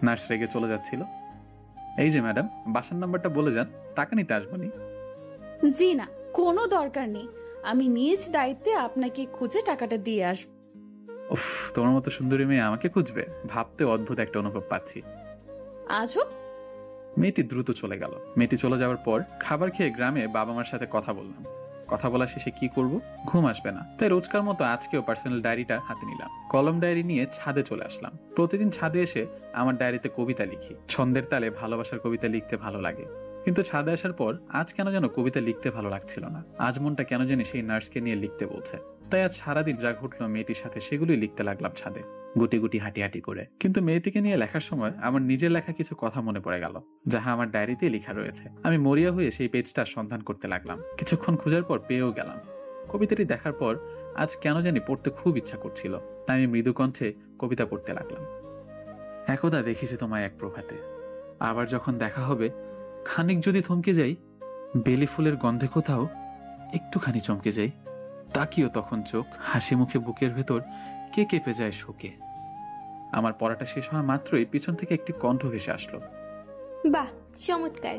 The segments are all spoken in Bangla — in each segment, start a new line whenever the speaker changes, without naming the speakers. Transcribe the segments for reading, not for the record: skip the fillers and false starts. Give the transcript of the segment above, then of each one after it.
নার্স রেগে চলে যাচ্ছিল। এই যে ম্যাডাম, বাসার নাম্বারটা বলে যান, টাকা নিতে আসবনি।
জি না, কোনো দরকার নেই, আমি নিজ দায়িত্বে আপনাকে খুঁজে টাকাটা দিয়ে আসবো।
উফ, তোমার মতো সুন্দরী মেয়ে আমাকে খুঁজবে, ভাবতে অদ্ভুত একটা অনুভব পাচ্ছি।
আজও
মেয়েটি দ্রুত চলে গেল। মেয়েটি চলে যাওয়ার পর খাবার খেয়ে গ্রামে বাবা মার সাথে কথা বললাম। কথা বলা শেষে কি করব, ঘুম আসবে না, তাই রোজকার মতো আজকেও পার্সোনাল ডায়েরিটা হাতে নিলাম। কলম ডায়েরি নিয়ে ছাদে চলে আসলাম। প্রতিদিন ছাদে এসে আমার ডায়েরিতে কবিতা লিখি। ছন্দের তালে ভালোবাসার কবিতা লিখতে ভালো লাগে, কিন্তু ছাদে আসার পর আজ কেন যেন কবিতা লিখতে ভালো লাগছিল না। আজ মনটা কেন জানি সেই নার্সকে নিয়ে লিখতে বলছে। তাই আজ সারাদিন যা ঘটলো মেয়েটির সাথে সেগুলোই লিখতে লাগলাম ছাদে, গুটি গুটি হাঁটি হাঁটি করে। কিন্তু মেয়েটিকে নিয়ে লেখার সময় আমার নিজের লেখা কিছু কথা মনে পড়ে গেল, যাহা আমার ডায়েরিতে লেখা রয়েছে। আমি মরিয়া হয়ে সেই পেজটা সন্ধান করতে লাগলাম। কিছুক্ষণ খোঁজার পর পেয়েও গেলাম। কবিতাটি দেখার পর আজ কেন জানি পড়তে খুব ইচ্ছা করছিল, তাই আমি মৃদু কণ্ঠে কবিতা পড়তে লাগলাম। একদা দেখেছি তোমায় এক প্রভাতে, আবার যখন দেখা হবে খানিক যদি থমকে যাই, বেলি ফুলের গন্ধে কোথাও একটুখানি চমকে যাই, তাকিও তখন চোখ, হাসি মুখে বুকের ভেতর কে কেঁপে যায় শোকে। আমার পড়াটা শেষ হওয়া মাত্রই পিছন থেকে একটি কণ্ঠ ভেসে আসলো।
বাহ, চমৎকার।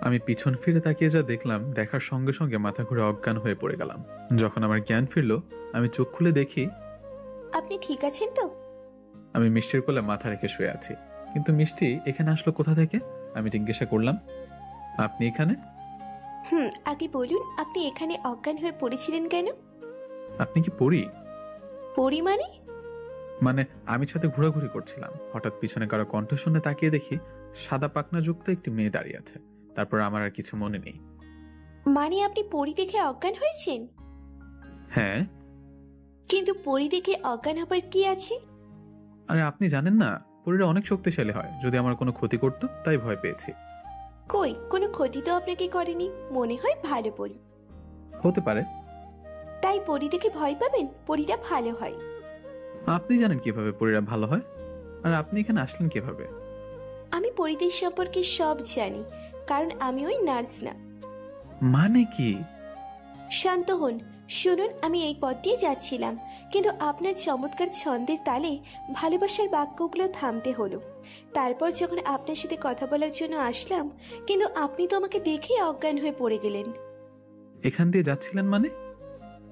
আমি পিছন ফিরে তাকিয়ে যা দেখলাম, দেখার সঙ্গে সঙ্গে মাথা ঘুরে অজ্ঞান হয়ে পড়ে গেলাম। যখন আমার জ্ঞান ফিরল, আমি চোখ খুলে দেখি
আপনি ঠিক আছেন তো?
আমি মিষ্টির কোলে মাথা রেখে শুয়ে আছি। কিন্তু মিষ্টি এখানে আসলো কোথা থেকে? আমি জিজ্ঞাসা করলাম, আপনি এখানে?
আগে বলুন, আপনি এখানে অজ্ঞান হয়ে পড়েছিলেন কেন?
আপনি কি পড়ি?
পড়ি মানে?
মানে আমি ছাদে ঘোরাঘুরি করছিলাম, হঠাৎ পিছনে কারো কণ্ঠ শুনে তাকিয়ে দেখি সাদা পাখনা যুক্ত একটি মেয়ে দাঁড়িয়ে আছে। তারপর আমার আর কিছু মনে নেই।
মানে আপনি পড়ি দেখে অজ্ঞান হয়েছেন?
হ্যাঁ।
কিন্তু পড়ি দেখে অজ্ঞান হবার কি আছে?
আরে আপনি জানেন না, পরীরা অনেক শক্তিশালী হয়, যদি আমার কোনো ক্ষতি করতো তাই ভয় পেয়েছি।
কই, কোনো ক্ষতি তো আপনাকে করেনি, মনে হয় ভালো পড়ি।
হতে পারে।
তাই পড়ি দেখে ভয় পাবেন? পড়িরা ভালো হয়।
আপনি জানেন কিভাবে পরীরা ভালো হয়? আর আপনি এখানে আসলেন কিভাবে?
আমি পরিদের সম্পর্কে সব জানি, কারণ আমি ওই নার্স না।
মানে কি?
শান্ত হন, শুনুন। আমি এই পথ দিয়ে যাচ্ছিলাম, কিন্তু আপনার চমৎকার ছন্দের তালে ভালোবাসার বাক্যগুলো থামতে হলো। তারপর যখন আপনার সাথে কথা বলার জন্য আসলাম, কিন্তু আপনি তো আমাকে দেখেই অজ্ঞান হয়ে পড়ে গেলেন।
এখান দিয়ে যাচ্ছিলেন মানে?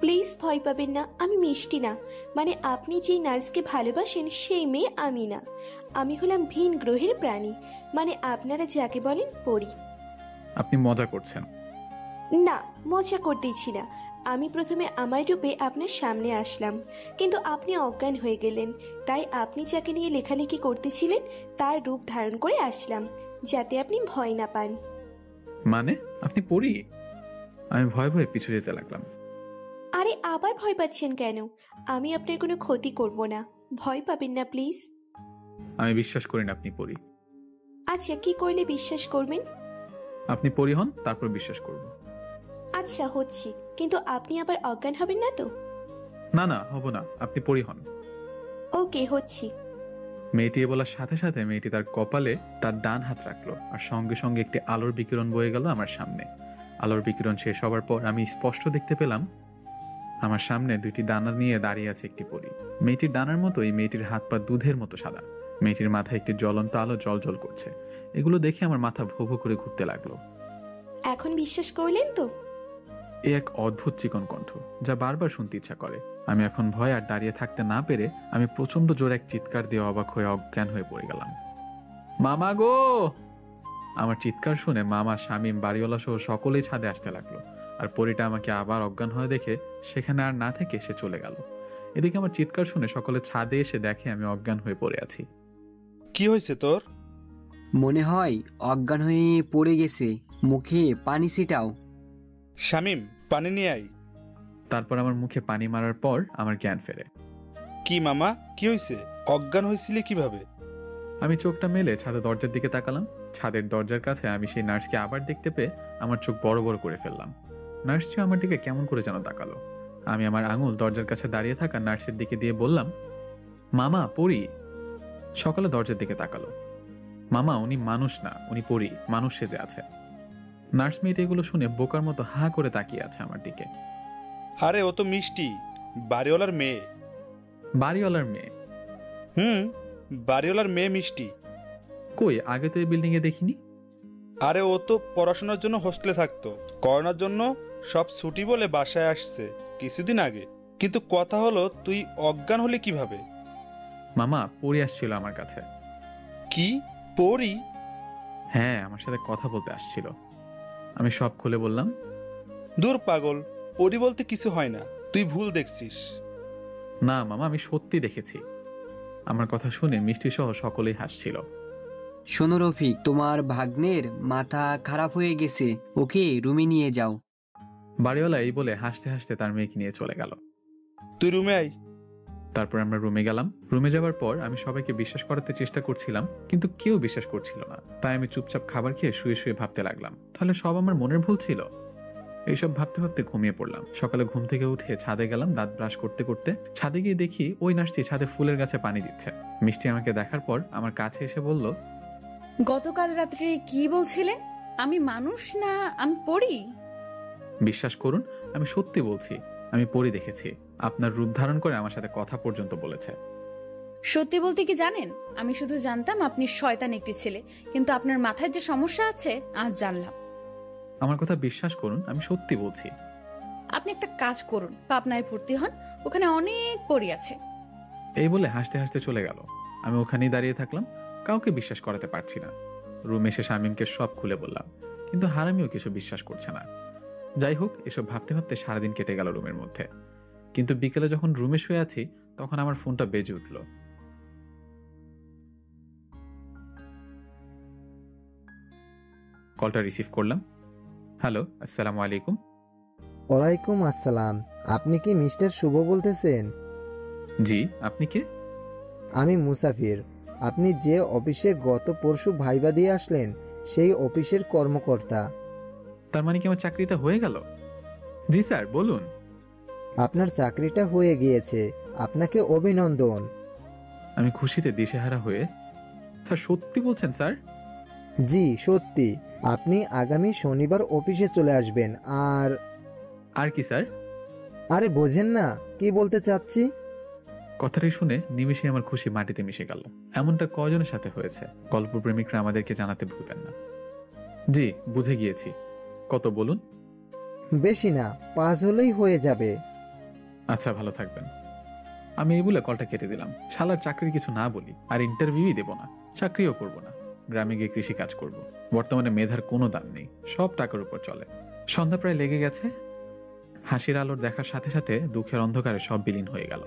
প্লিজ ভয় পাবেন না, আমি মিষ্টি না। মানে আপনি যেই নার্সকে ভালোবাসেন সেই মেয়ে আমি না। আমি হলাম ভিন গ্রহের প্রাণী, মানে আপনারা যাকে বলেন পড়ি।
আপনি মজা করছেন?
না, মজা করতেইছি না। আমি প্রথমে আমার রূপে আপনার সামনে আসলাম, কিন্তু আপনি অজ্ঞান হয়ে গেলেন। তাই আপনি যাকে নিয়ে লেখালেখি করতেছিলেন তার রূপ ধারণ করে আসলাম, যাতে আপনি ভয় না পান।
মানে আপনি পড়ি? আমি ভয় ভয়ে পিছু যেতে লাগলাম।
আরে আবার ভয় পাচ্ছেন কেন? আমি আপনার কোনো ক্ষতি করব না, ভয় পাবেন না প্লিজ।
আমি বিশ্বাস করি না আপনি পড়ি।
আচ্ছা, কি করলে বিশ্বাস করবেন?
আপনি পড়ি হন, তারপর বিশ্বাস করব।
আচ্ছা হচ্ছি, কিন্তু আপনি আবার অজ্ঞান হবেন না তো?
না না, হব না, আপনি পড়ি হন।
ওকে, হচ্ছি।
মেয়েটি বলার সাথে সাথে মেয়েটি তার কপালে তার ডান হাত রাখলো, আর সঙ্গে সঙ্গে একটি আলোর বিকিরণ বয়ে গেল আমার সামনে। আলোর বিকিরণ শেষ হবার পর আমি স্পষ্ট দেখতে পেলাম আমার সামনে দুইটি ডানা নিয়ে দাঁড়িয়ে আছে একটি পরী। মেয়েটির ডানার মতো এই মেয়েটির হাত পা দুধের মতো সাদা। মেয়েটির মাথায় একটি জ্বলন্ত আলো জল করছে। এগুলো দেখে আমার মাথা ভো ভো করে ঘুরতে লাগলো।
এখন বিশ্বাস করলেন তো?
এ এক অদ্ভুত চিকন কণ্ঠ, যা বারবার শুনতে ইচ্ছা করে। আমি এখন ভয় আর দাঁড়িয়ে থাকতে না পেরে আমি প্রচন্ড জোরে এক চিৎকার দিয়ে অবাক হয়ে অজ্ঞান হয়ে পড়ে গেলাম। মামা গো! আমার চিৎকার শুনে মামা, শামীম, বাড়িওয়ালা সহ সকলেই ছাদে আসতে লাগলো। আর পরীটা আমাকে আবার অজ্ঞান হয়ে দেখে সেখানে আর না থেকে সে চলে গেল। এদিকে আমার চিৎকার শুনে সকলে ছাদে এসে দেখে আমি অজ্ঞান হয়ে পড়ে আছি।
কি হয়েছে তোর?
মনে হয় অজ্ঞান হয়ে পড়ে গেছে, মুখে পানি ছিটাও।
শামীম, পানি নিয়ে আয়।
তারপর আমার মুখে পানি মারার পর আমার জ্ঞান ফেরে।
কি মামা, কি হয়েছে? অজ্ঞান হয়েছিলি কিভাবে?
আমি চোখটা মেলে ছাদের দরজার দিকে তাকালাম। ছাদের দরজার কাছে আমি সেই নার্সকে আবার দেখতে পেয়ে আমার চোখ বড় বড় করে ফেললাম। নার্সটিও আমার দিকে কেমন করে যেন তাকালো। আমি আমার আঙুল দরজার কাছে দাঁড়িয়ে থাকা নার্সের দিকে দিয়ে বললাম, মামা পড়ি। সকালে দরজার দিকে তাকালো। মামা, উনি মানুষ না, উনি পড়ি, মানুষ সেজে আছে। নার্স মেয়েটি এগুলো শুনে বোকার মতো হা করে তাকিয়ে আছে আমার দিকে।
আরে ও তো মিষ্টি, বাড়িওয়ালার মেয়ে।
বাড়িওয়ালার মেয়ে?
বাড়িওয়ালার মেয়ে মিষ্টি।
কই, আগে তো এই বিল্ডিং এ দেখিনি।
আরে ও তো পড়াশোনার জন্য হোস্টেলে থাকতো, করোনার জন্য সব ছুটি বলে বাসায় আসছে কিছুদিন আগে। কিন্তু কথা হলো, তুই অজ্ঞান হলে কিভাবে?
মামা, পড়ি আসছিল আমার কাছে।
কি পড়ি?
হ্যাঁ, আমার সাথে কথা বলতে আসছিল। আমি সব খুলে বললাম।
দূর পাগল, পড়ি বলতে কিছু হয় না, তুই ভুল দেখছিস।
না মামা, আমি সত্যি দেখেছি। আমার কথা শুনে মিষ্টি সহ সকলেই হাসছিল।
শোনো রফিক, তোমার ভাগ্নের মাথা খারাপ হয়ে গেছে, ওকে রুমে নিয়ে যাও।
বাড়িওয়ালা এই বলে হাসতে হাসতে তার মেয়েকে নিয়ে চলে গেল।
তুই রুমে আয়।
তারপর আমরা রুমে গেলাম। রুমে যাওয়ার পর আমি সবাইকে বিশ্বাস করাতে চেষ্টা করছিলাম, কিন্তু কেউ বিশ্বাস করছিল না। তাই আমি চুপচাপ খাবার খেয়ে শুয়ে শুয়ে ভাবতে লাগলাম, তাহলে সব আমার মনের ভুল ছিল। এইসব ভাবতে ভাবতে ঘুমিয়ে পড়লাম। সকালে ঘুম থেকে উঠে ছাদে গেলাম দাঁত ব্রাশ করতে করতে। ছাদে গিয়ে দেখি ওই নার্সটি ছাদে ফুলের গাছে পানি দিচ্ছে। মিষ্টি আমাকে দেখার পর আমার কাছে এসে বলল,
গতকাল রাত্রে কি বলছিলেন? আমি মানুষ না আমি পড়ি?
বিশ্বাস করুন, আমি সত্যি বলছি, আমি পরি দেখেছি। আপনার রূপ ধারণ করে আমার সাথে কথা পর্যন্ত বলেছে।
সত্যি বলতে কি জানেন, আমি শুধু জানতাম আপনি শয়তান একটি ছেলে, কিন্তু আপনার মাথায় যে সমস্যা আছে আজ জানলাম।
আমার কথা বিশ্বাস করুন, আমি সত্যি বলছি।
আপনি একটা কাজ করুন, পাবনায় ভর্তি হন, ওখানে অনেক পড়ি আছে।
এই বলে হাসতে হাসতে চলে গেল। আমি ওখানেই দাঁড়িয়ে থাকলাম, কাউকে বিশ্বাস করাতে পারছি না। রুমে এসে শামীমকে সব খুলে বললাম, কিন্তু হারামিও কিছু বিশ্বাস করছে না। যাই হোক, এসব ভাবতে ভাবতে সারাদিন কেটে গেল রুমের মধ্যে। কিন্তু বিকেলে যখন রুমে শুয়ে আছি, তখন আমার ফোনটা বেজে উঠল। কলটা রিসিভ করলাম। হ্যালো, আসসালামু আলাইকুম।
ওয়ালাইকুম আসসালাম। আপনি কি মিস্টার শুভ বলতেছেন?
জি, আপনি কে?
আমি মুসাফির। আপনি যে অফিসে গত পরশু ভাইবা দিয়ে আসলেন, সেই অফিসের কর্মকর্তা।
তার মানে কি আমার চাকরিটা হয়ে গেল? জি স্যার, বলুন।
আপনার চাকরিটা হয়ে গিয়েছে, আপনাকে অভিনন্দন।
আমি খুশিতে দিশেহারা হয়ে, স্যার সত্যি বলছেন স্যার?
জি সত্যি। আপনি আগামী শনিবার অফিসে চলে আসবেন।
আর কি স্যার?
আরে বোঝেন না কি বলতে চাচ্ছি?
কথাটাই শুনে নিমিষে আমার খুশি মাটিতে মিশে গেল। এমনটা কয়জনের সাথে হয়েছে? গল্পপ্রেমিকরা আমাদেরকে জানাতে ভুলবেন না। জি, বুঝে গিয়েছি। কত বলুন?
বেশি না, 5 হলেই হয়ে যাবে।
আচ্ছা, ভালো থাকবেন। আমি এই বলে কলটা কেটে দিলাম। শালার চাকরির কিছু না বলি, আর ইন্টারভিউই দেব না, চাকরিও করব না। গ্রামে গিয়ে কৃষি কাজ করব। বর্তমানে মেধার কোনো দাম নেই, সব টাকার উপর চলে। সন্ধ্যা প্রায় লেগে গেছে। হাসির আলোর দেখার সাথে সাথে দুঃখের অন্ধকারে সব বিলীন হয়ে গেল।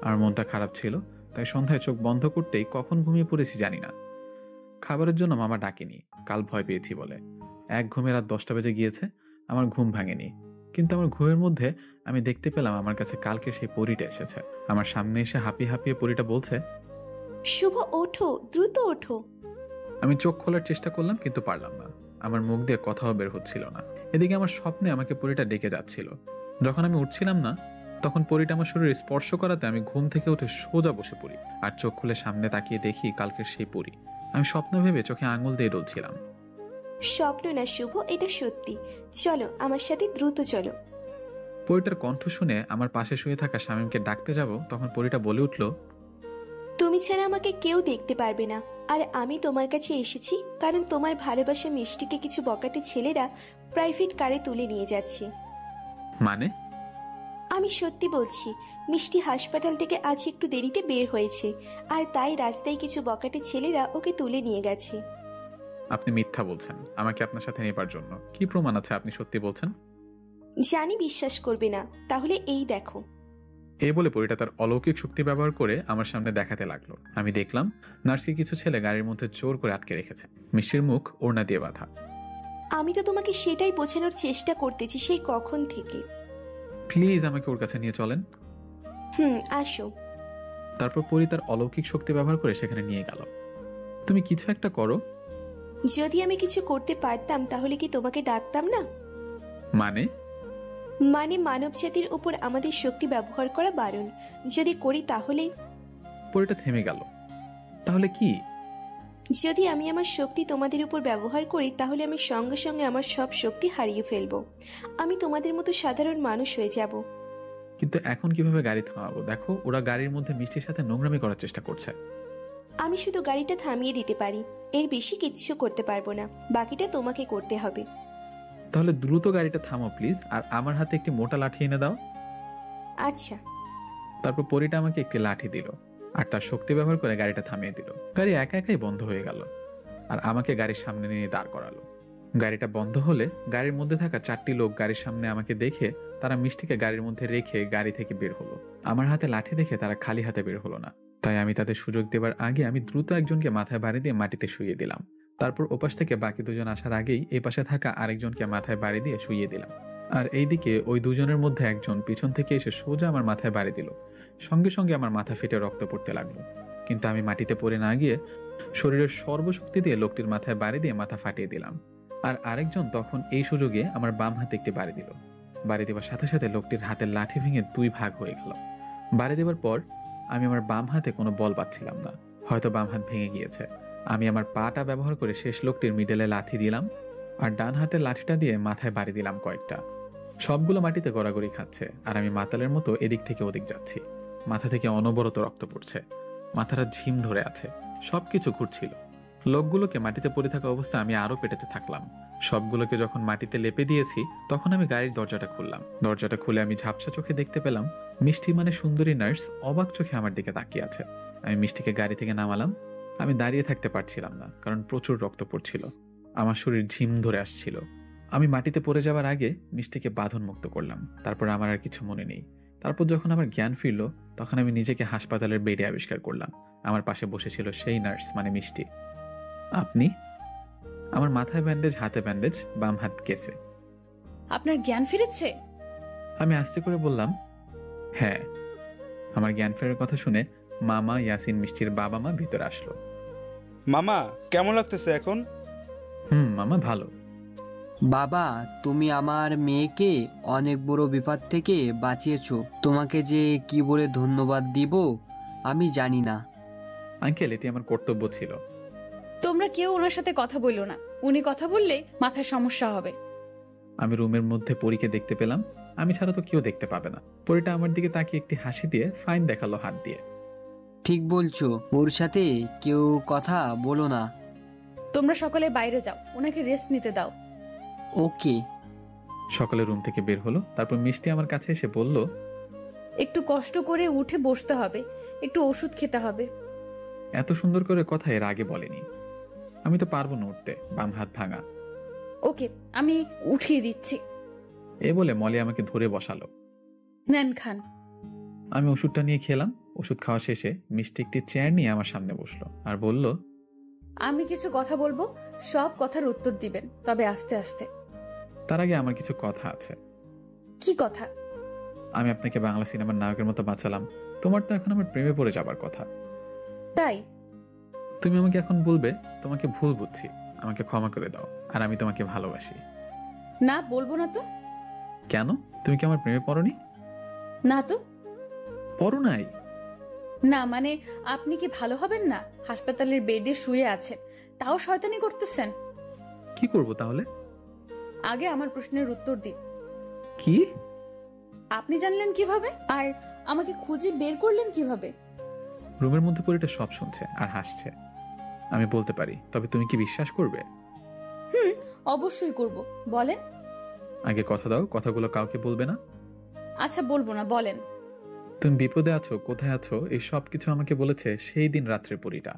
আর মনটা খারাপ ছিল, তাই সন্ধ্যায় চোখ বন্ধ করতেই কখন ঘুমিয়ে পড়েছি জানি না। খাবারের জন্য মামা ডাকেনি, কাল ভয় পেয়েছি বলে। এক ঘুমে রাত 10টা বেজে গিয়েছে, আমার ঘুম ভাঙেনি। কিন্তু আমার ঘুমের মধ্যে আমি দেখতে পেলাম আমার কাছে কালকে সেই পরীটা এসেছে। আমার সামনে এসে হাঁপিয়ে হাঁপিয়ে পরীটা বলছে,
শুভ ওঠো, দ্রুত ওঠো।
আমি চোখ খোলার চেষ্টা করলাম, কিন্তু পারলাম না। আমার মুখ দিয়ে কথাও বের হচ্ছিল না। এদিকে আমার স্বপ্নে আমাকে পরীটা ডেকে যাচ্ছিল। যখন আমি উঠছিলাম না, তখন পরীটা আমার শরীরে স্পর্শ করাতে আমি ঘুম থেকে উঠে সোজা বসে পড়ি। আর চোখ খুলে সামনে তাকিয়ে দেখি কালকের সেই পরী। আমি স্বপ্ন ভেবে চোখে আঙুল দিয়ে ডলছিলাম।
স্বপ্ন না শুভ, এটা সত্যি। চলো আমার সাথে, দ্রুত চলো।
পরীটার কণ্ঠ শুনে আমার পাশে শুয়ে থাকা শামীমকে ডাকতে যাব, তখন পরীটা বলে উঠল,
তুমি ছাড়া আমাকে কেউ দেখতে পারবে না। আর আমি তোমার কাছে এসেছি কারণ তোমার ভালোবাসা মিষ্টিকে কিছু বকাটে ছেলেরা প্রাইভেট কারে তুলে নিয়ে যাচ্ছে।
মানে?
আমি সত্যি বলছি, মিষ্টি হাসপাতাল থেকে আজ একটু দেরিতে বের হয়েছে, আর তাই রাস্তায় কিছু বকাটে ছেলেরা ওকে তুলে নিয়ে গেছে।
আপনি মিথ্যা বলছেন আমাকে আপনার সাথে নেবার জন্য। কি প্রমাণ আছে আপনি সত্যি বলছেন?
জানি বিশ্বাস করবে না, তাহলে এই দেখো।
এই বলে পরীটা তার অলৌকিক শক্তি ব্যবহার করে আমার সামনে দেখাতে লাগলো। আমি দেখলাম নার্সকে কিছু ছেলে গাড়ির মধ্যে জোর করে আটকে রেখেছে। মিষ্টির মুখ ওড়না দিয়ে বাঁধা।
আমি তো তোমাকে সেটাই বোঝানোর চেষ্টা করতেছি সেই কখন থেকে।
প্লিজ আমাকে ওর কাছে নিয়ে চলেন।
আসো।
তারপর পরী তার অলৌকিক শক্তি ব্যবহার করে সেখানে নিয়ে গেল। তুমি কিছু একটা করো।
যদি আমি কিছু করতে পারতাম তাহলে কি তোমাকে ডাকতাম না?
মানে?
মানে মানব জাতির উপর আমাদের শক্তি ব্যবহার করা বারণ। যদি করি তাহলে?
পরীটা থেমে গেল। তাহলে কি?
যদি আমি আমার শক্তি তোমাদের উপর ব্যবহার করি তাহলে আমি সঙ্গে সঙ্গে আমার সব শক্তি হারিয়ে ফেলবো। আমি তোমাদের মতো সাধারণ মানুষ হয়ে যাব।
কিন্তু এখন কিভাবে গাড়ি থামাবো? দেখো, ওরা গাড়ির মধ্যে মিষ্টির সাথে নোংরামি করার চেষ্টা করছে।
আমি শুধু গাড়িটা থামিয়ে দিতে পারি, এর বেশি কিচ্ছু করতে পারবো না, বাকিটা তোমাকে করতে হবে।
তাহলে দ্রুত গাড়িটা থামো প্লিজ, আর আমার হাতে একটি মোটা লাঠি এনে দাও।
আচ্ছা।
তারপর পরীটা আমাকে একটি লাঠি দিল আর তার শক্তি ব্যবহার করে গাড়িটা থামিয়ে দিল। গাড়ি একা একাই বন্ধ হয়ে গেল আর আমাকে গাড়ির সামনে নিয়ে দাঁড় করালো। গাড়িটা বন্ধ হলে গাড়ির মধ্যে থাকা 4টি লোক গাড়ির সামনে আমাকে দেখে তারা মিষ্টিকে গাড়ির মধ্যে রেখে গাড়ি থেকে বের হলো। আমার হাতে লাঠি দেখে তারা খালি হাতে বের হলো না, তাই আমি তাদের সুযোগ দেবার আগে আমি দ্রুত একজনকে মাথায় বাড়ি দিয়ে মাটিতে শুইয়ে দিলাম। তারপর ওপাশ থেকে বাকি দুজন আসার আগেই এই পাশে থাকা আরেকজনকে মাথায় বাড়ি দিয়ে শুইয়ে দিলাম। আর এইদিকে ওই দুজনের মধ্যে একজন পিছন থেকে এসে সোজা আমার মাথায় বাড়ি দিল। সঙ্গে সঙ্গে আমার মাথা ফেটে রক্ত পড়তে লাগলো, কিন্তু আমি মাটিতে পড়ে না গিয়ে শরীরের সর্বশক্তি দিয়ে লোকটির মাথায় বাড়ি দিয়ে মাথা ফাটিয়ে দিলাম। আর আরেকজন তখন এই সুযোগে আমার বাম হাতে একটি বাড়ি দিল। বাড়ি দেওয়ার সাথে সাথে লোকটির হাতের লাঠি ভেঙে 2 ভাগ হয়ে গেল। বাড়ি দেওয়ার পর আমি আমার বাম হাতে কোনো বল পাচ্ছিলাম না, হয়তো বাম হাত ভেঙে গিয়েছে। আমি আমার পাটা ব্যবহার করে শেষ লোকটির মিডলে লাথি দিলাম আর ডান হাতের লাঠিটা দিয়ে মাথায় বাড়ি দিলাম কয়েকটা। সবগুলো মাটিতে গড়াগড়ি খাচ্ছে আর আমি মাতালের মতো এদিক থেকে ওদিক যাচ্ছি। মাথা থেকে অনবরত রক্ত পড়ছে, মাথাটা ঝিম ধরে আছে, সবকিছু ঘুরছিল। লোকগুলোকে মাটিতে পড়ে থাকা অবস্থা আমি আরো পেটাতে থাকলাম। সবগুলোকে যখন মাটিতে লেপে দিয়েছি তখন আমি গাড়ির দরজাটা খুললাম। দরজাটা খুলে আমি ঝাপসা চোখে দেখতে পেলাম মিষ্টি মানে সুন্দরী নার্স অবাক চোখে আমার দিকে তাকিয়ে আছে। আমি মিষ্টিকে গাড়ি থেকে নামালাম। আমি দাঁড়িয়ে থাকতে পারছিলাম না, কারণ প্রচুর রক্ত পড়ছিল, আমার শরীর ঝিম ধরে আসছিল। আমি মাটিতে পড়ে যাওয়ার আগে মিষ্টিকে বাঁধন মুক্ত করলাম। তারপর আমার আর কিছু মনে নেই। তারপর যখন আমার জ্ঞান ফিরল তখন আমি নিজেকে হাসপাতালের বেডে আবিষ্কার করলাম। আমার পাশে বসেছিল সেই নার্স মানে মিষ্টি। আপনি? আমার মাথায় ব্যান্ডেজ, হাতে ব্যান্ডেজ, বাম হাত কেসে।
আপনার জ্ঞান ফিরেছে?
আমি আস্তে করে বললাম, হ্যাঁ। আমার জ্ঞান ফেরার কথা শুনে মামা, ইয়াসিন, মিষ্টির বাবা মা ভিতরে আসলো।
মামা কেমন লাগতেছে এখন?
মামা ভালো।
বাবা, তুমি আমার মেয়েকে অনেক বড় বিপদ থেকে বাঁচিয়েছো। তোমাকে যে কি বলে ধন্যবাদ দিব আমি জানি না।
আঙ্কেল, এটি আমার কর্তব্য ছিল।
তোমরা কেউ ওনার সাথে কথা বললো না, উনি কথা বললে মাথায় সমস্যা হবে।
আমি রুমের মধ্যে পরীকে দেখতে পেলাম, আমি ছাড়া তো কেউ দেখতে পাবে না। পরীটা আমার দিকে তাকিয়ে একটি হাসি দিয়ে ফাইন দেখালো হাত দিয়ে।
ঠিক বলছো, ওর সাথে কেউ কথা বলো না।
তোমরা সকলে বাইরে যাও, ওনাকে রেস্ট নিতে দাও।
ওকে।
সকালে রুম থেকে বের হলো। তারপর মিষ্টি আমার কাছে এসে বলল,
একটু কষ্ট করে উঠে বসতে হবে, একটু ওষুধ খেতে হবে।
এত সুন্দর করে কথা এর আগে বলেনি। আমি তো পারবো না উঠতে, বাম হাত ভাঙা।
ওকে, আমি উঠিয়ে দিচ্ছি।
এ বলে মলি আমাকে ধরে বসালো।
নেন, খান।
আমি ওষুধটা নিয়ে খেলাম। ওষুধ খাওয়া শেষে মিষ্টি একটি চেয়ার নিয়ে আমার সামনে বসলো আর বলল,
আমি কিছু কথা বলবো, সব কথার উত্তর দিবেন, তবে আস্তে আস্তে।
তার আগে আমার কিছু কথা আছে।
কি কথা?
আমি আপনাকে বাংলা সিনেমার নায়কের মতো বাঁচালাম, তোমার তো এখন আমার প্রেমে পড়ে যাবার কথা।
তাই?
তুমি আমাকে এখন বলবে তোমাকে ভুল বুঝছি, আমাকে ক্ষমা করে দাও, আর আমি তোমাকে ভালোবাসি।
না, বলবো না তো।
কেন? তুমি কি আমার প্রেমে পড়োনি?
না তো।
পড়ো নাই?
না মানে, আপনি কি ভালো হবেন না? হাসপাতালের বেডে শুয়ে আছেন, তাও শয়তানি করতেছেন।
কি করব তাহলে?
আগে আমার প্রশ্নের উত্তর দিন।
কি?
আপনি জানলেন কিভাবে, আর আমাকে খুঁজে বের করলেন কিভাবে?
রুমের মধ্যে পরিটা সব শুনছে আর হাসছে। আমি বলতে পারি, তবে তুমি কি বিশ্বাস করবে?
অবশ্যই করব, বলেন।
আগে কথা দাও, কথাগুলো কাউকে বলবে না।
আচ্ছা, বলবো না, বলেন।
তুমি বিপদে আছো, কোথায় আছো, এই সব কিছু আমাকে বলেছে সেই দিন রাত্রে পরিটা।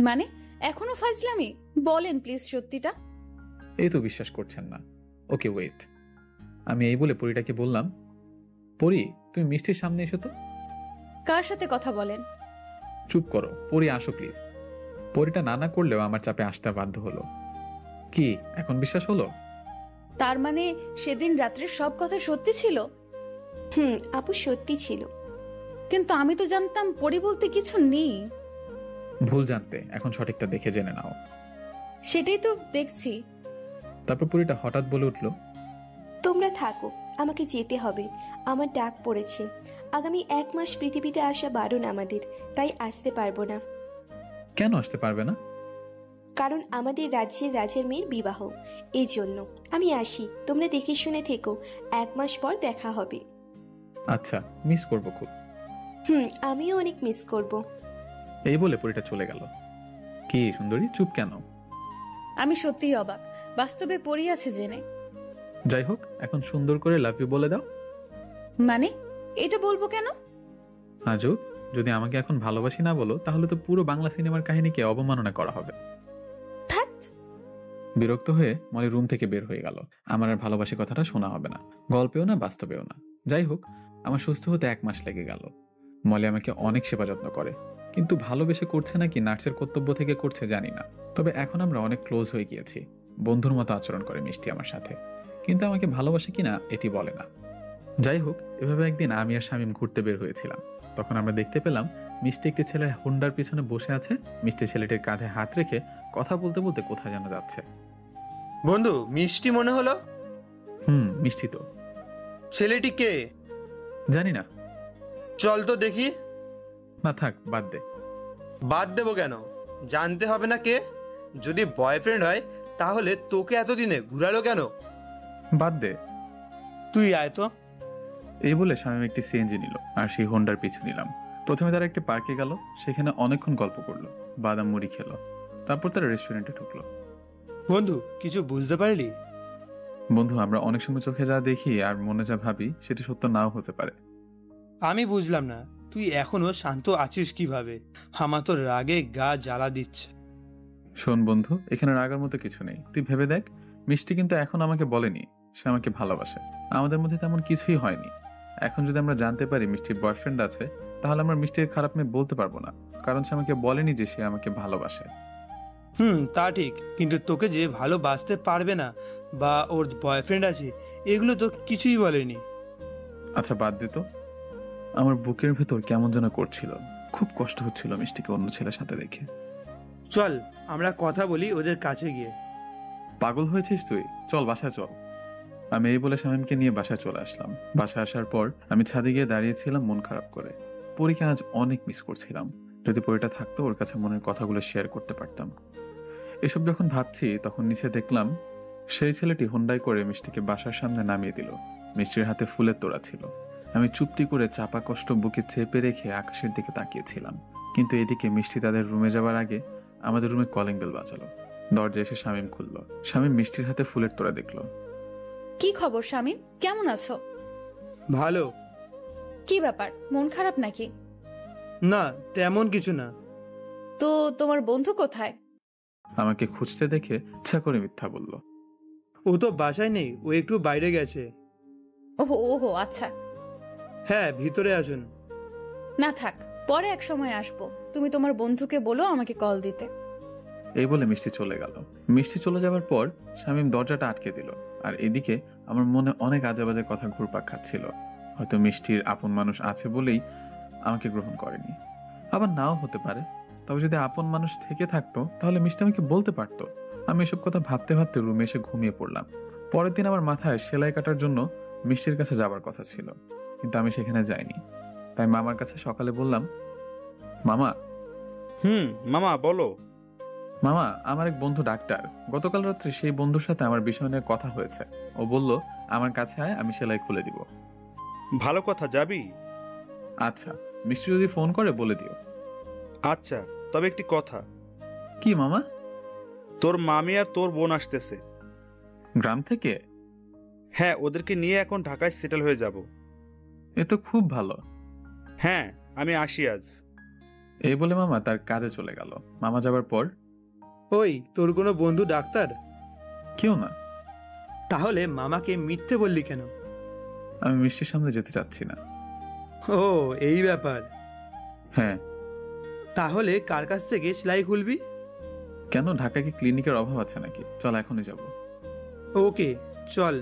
মানে এখনো ফাজলামি? বলেন প্লিজ সত্যিটা।
এই তো বিশ্বাস করছেন না। Okay wait. আমি এই বলে পরিটাকে বললাম, পরি তুমি মিষ্টির সামনে এসো তো।
কার সাথে কথা বলেন?
চুপ করো পরি, আসো প্লিজ। পরিটা না করলেও আমার চাপে আসতে বাধ্য হলো। কি এখন বিশ্বাস হলো?
তার মানে সেদিন রাত্রে সব কথা সত্যি ছিল?
আপু সত্যি ছিল।
কিন্তু আমি তো জানতাম পরি বলতে কিছু নেই।
ভুল জানতে, এখন সঠিকটা দেখে জেনে নাও।
সেটাই তো দেখছি।
তারপর পরিটা হঠাৎ বলে উঠলো,
তোমরা থাকো, আমাকে যেতে হবে, আমার ডাক পড়েছে। আগামী 1 মাস পৃথিবীতে আসা বারণ আমাদের, তাই আসতে পারবো না।
কেন আসতে পারবে না?
কারণ আমাদের রাজ্যের রাজার মেয়ের বিবাহ, এই জন্য। আমি আসি, তোমরা দেখে শুনে থেকো, 1 মাস পর দেখা হবে।
আচ্ছা, মিস করবো খুব।
আমিও অনেক মিস করব।
এই বলে পরীটা চলে গেল। কি সুন্দরী, চুপ কেন?
আমি সত্যিই অবাক, বাস্তবে পরি আছে জেনে।
যাই হোক, এখন সুন্দর করে লাভ ইউ বলে দাও।
মানে এটা বলবো কেন?
আজব, যদি আমাকে এখন ভালোবাসি না বলো তাহলে তো পুরো বাংলা সিনেমার কাহিনীকে অবমাননা করা হবে।
ধ্যাৎ।
বিরক্ত হয়ে মলি রুম থেকে বের হয়ে গেল। আমার আর ভালোবাসি কথাটা শোনা হবে না, গল্পেও না বাস্তবেও না। যাই হোক, আমার সুস্থ হতে 1 মাস লেগে গেল। মলি আমাকে অনেক সেবা যত্ন করে, কিন্তু ভালোবেসে করছে নাকি নার্সের কর্তব্য থেকে করছে জানি না। তবে এখন আমরা অনেক ক্লোজ হয়ে গিয়েছি। বন্ধুর মতো আচরণ করে মিষ্টি আমার সাথে, কিন্তু আমাকে ভালোবাসে কিনা এটি বলে না। যাই হোক, এভাবে একদিন আমি আর শামীম ঘুরতে বের হয়েছিলাম। তখন আমরা দেখতে পেলাম মিষ্টি একটি ছেলের হুন্ডার পিছনে বসে আছে। মিষ্টি ছেলেটির কাঁধে হাত রেখে কথা বলতে বলতে কোথায় যেন যাচ্ছে।
বন্ধু, মিষ্টি মনে হলো।
মিষ্টি তো।
ছেলেটি কে
জানি না।
চল তো দেখি।
না থাক, বাদ দে।
বাদ দেবো কেন? জানতে হবে না কে? যদি বয়ফ্রেন্ড হয় তাহলে তোকে এতদিনে ঘুরালো কেন?
বাদ দে।
তুই আয় তো।
এই বলে শামীম একটি সিএনজি নিল আর সেই হোন্ডার পিছু নিলাম। প্রথমে তারা একটি পার্কে গেল, সেখানে অনেকক্ষণ গল্প করলো, বাদাম মুড়ি খেলো। তারপর তারা রেস্টুরেন্টে ঢুকলো।
বন্ধু, কিছু বুঝতে পারলি?
বন্ধু, আমরা অনেক সময় চোখে যা দেখি আর মনে যা ভাবি সেটি সত্য নাও হতে পারে।
আমি বুঝলাম না তুই এখনো শান্ত আছিস কিভাবে। আমার তো রাগে গা জ্বালা দিচ্ছে।
শোন বন্ধু, এখানে রাগার মতো কিছু নেই। তুই ভেবে দেখ, মিষ্টি কিন্তু এখন আমাকে বলেনি সে আমাকে ভালোবাসে। আমাদের মধ্যে তেমন কিছুই হয়নি। এখন যদি আমরা জানতে পারি মিষ্টির বয়ফ্রেন্ড আছে, তাহলে আমরা মিষ্টির খারাপ মেয়ে বলতে পারবো না, কারণ সে আমাকে বলেনি যে সে আমাকে ভালোবাসে।
তা ঠিক, কিন্তু তোকে যে ভালোবাসতে পারবে না বা ওর বয়ফ্রেন্ড আছে এগুলো তো কিছুই বলেনি।
আচ্ছা বাদ দে তো। আমার বুকের ভেতর কেমন যেন করছিল, খুব কষ্ট হচ্ছিল মিষ্টিকে অন্য ছেলের সাথে দেখে।
চল আমরা কথা বলি ওদের কাছে গিয়ে।
পাগল হয়েছিস তুই? চল বাসায় চল। আমি এই বলে শামীমকে নিয়ে বাসায় চলে আসলাম। বাসায় আসার পর আমি ছাদে গিয়ে দাঁড়িয়েছিলাম মন খারাপ করে। পরীকে আজ অনেক মিস করছিলাম। যদি পরীটা থাকতো ওর কাছে মনের কথাগুলো শেয়ার করতে পারতাম। এসব যখন ভাবছি তখন নিচে দেখলাম সেই ছেলেটি হুন্ডাই করে মিষ্টিকে বাসার সামনে নামিয়ে দিল। মিষ্টির হাতে ফুলের তোড়া ছিল। আমি চুপটি করে চাপা কষ্ট বুকে চেপে রেখে আকাশের দিকে তাকিয়েছিলাম। কিন্তু এদিকে মিষ্টি তাদের রুমে যাওয়ার আগে আমাদের রুমে কলিং বেল বাজালো। দরজা এসে শামীম খুলল। শামীম মিষ্টির হাতে ফুলের তোড়া দেখলো।
কি খবর শামীম, কেমন আছো?
ভালো।
কি ব্যাপার, মন খারাপ নাকি?
না, তেমন কিছু না।
তো তোমার বন্ধু কোথায়?
আমাকে খুঁজতে দেখে ইচ্ছা করে মিথ্যা বলল।
ও তো বাসায় নেই, ও একটু বাইরে গেছে।
ওহো ওহো, আচ্ছা।
হ্যাঁ, ভিতরে আসুন।
না থাক, পরে এক সময় আসবো। তুমি তোমার বন্ধুকে বলো আমাকে কল দিতে।
এই বলে মিষ্টি চলে গেল। মিষ্টি চলে যাওয়ার পর শামীম দরজাটা আটকে দিল। আর এদিকে আমার মনে অনেক আজেবাজে কথা ঘুরপাক খাচ্ছিল। হয়তো মিষ্টির আপন মানুষ আছে বলেই আমাকে গ্রহণ করেনি, আবার নাও হতে পারে। তবে যদি আপন মানুষ থেকে থাকতো তাহলে মিষ্টি আমাকে বলতে পারতো। আমি এসব কথা ভাবতে ভাবতে রুমে এসে ঘুমিয়ে পড়লাম। পরের দিন আমার মাথায় সেলাই কাটার জন্য মিষ্টির কাছে যাবার কথা ছিল, কিন্তু আমি সেখানে যাইনি। তাই মামার কাছে সকালে বললাম, মামা।
মামা বলো।
মামা, আমার এক বন্ধু ডাক্তার। গতকাল রাত্রে সেই বন্ধুর সাথে আমার বিষয় নিয়ে কথা হয়েছে। ও বলল আমার কাছে আয়, আমি সেলাই খুলে দিব।
ভালো কথা, যাবি?
আচ্ছা, মিষ্টি যদি ফোন করে বলে দিও।
আচ্ছা, তবে একটি কথা।
কি মামা?
তোর মামি আর তোর বোন আসতেছে
গ্রাম থেকে?
হ্যাঁ, ওদেরকে নিয়ে এখন ঢাকায় সেটেল হয়ে যাব।
এ তো খুব ভালো।
হ্যাঁ, আমি আসি আজ।
এই বলে মামা তার কাজে চলে গেল। মামা যাবার পর,
ওই তোর কোনো বন্ধু ডাক্তার?
কেউ না।
তাহলে মামাকে মিথ্যে বললি কেন?
আমি মিষ্টির সামনে যেতে চাচ্ছি না।
ও, এই ব্যাপার।
হ্যাঁ।
তাহলে কার কাছ থেকে সেলাই খুলবি?
কেন, ঢাকায় কি ক্লিনিকের অভাব আছে নাকি? চল এখনই যাব।
ওকে, চল।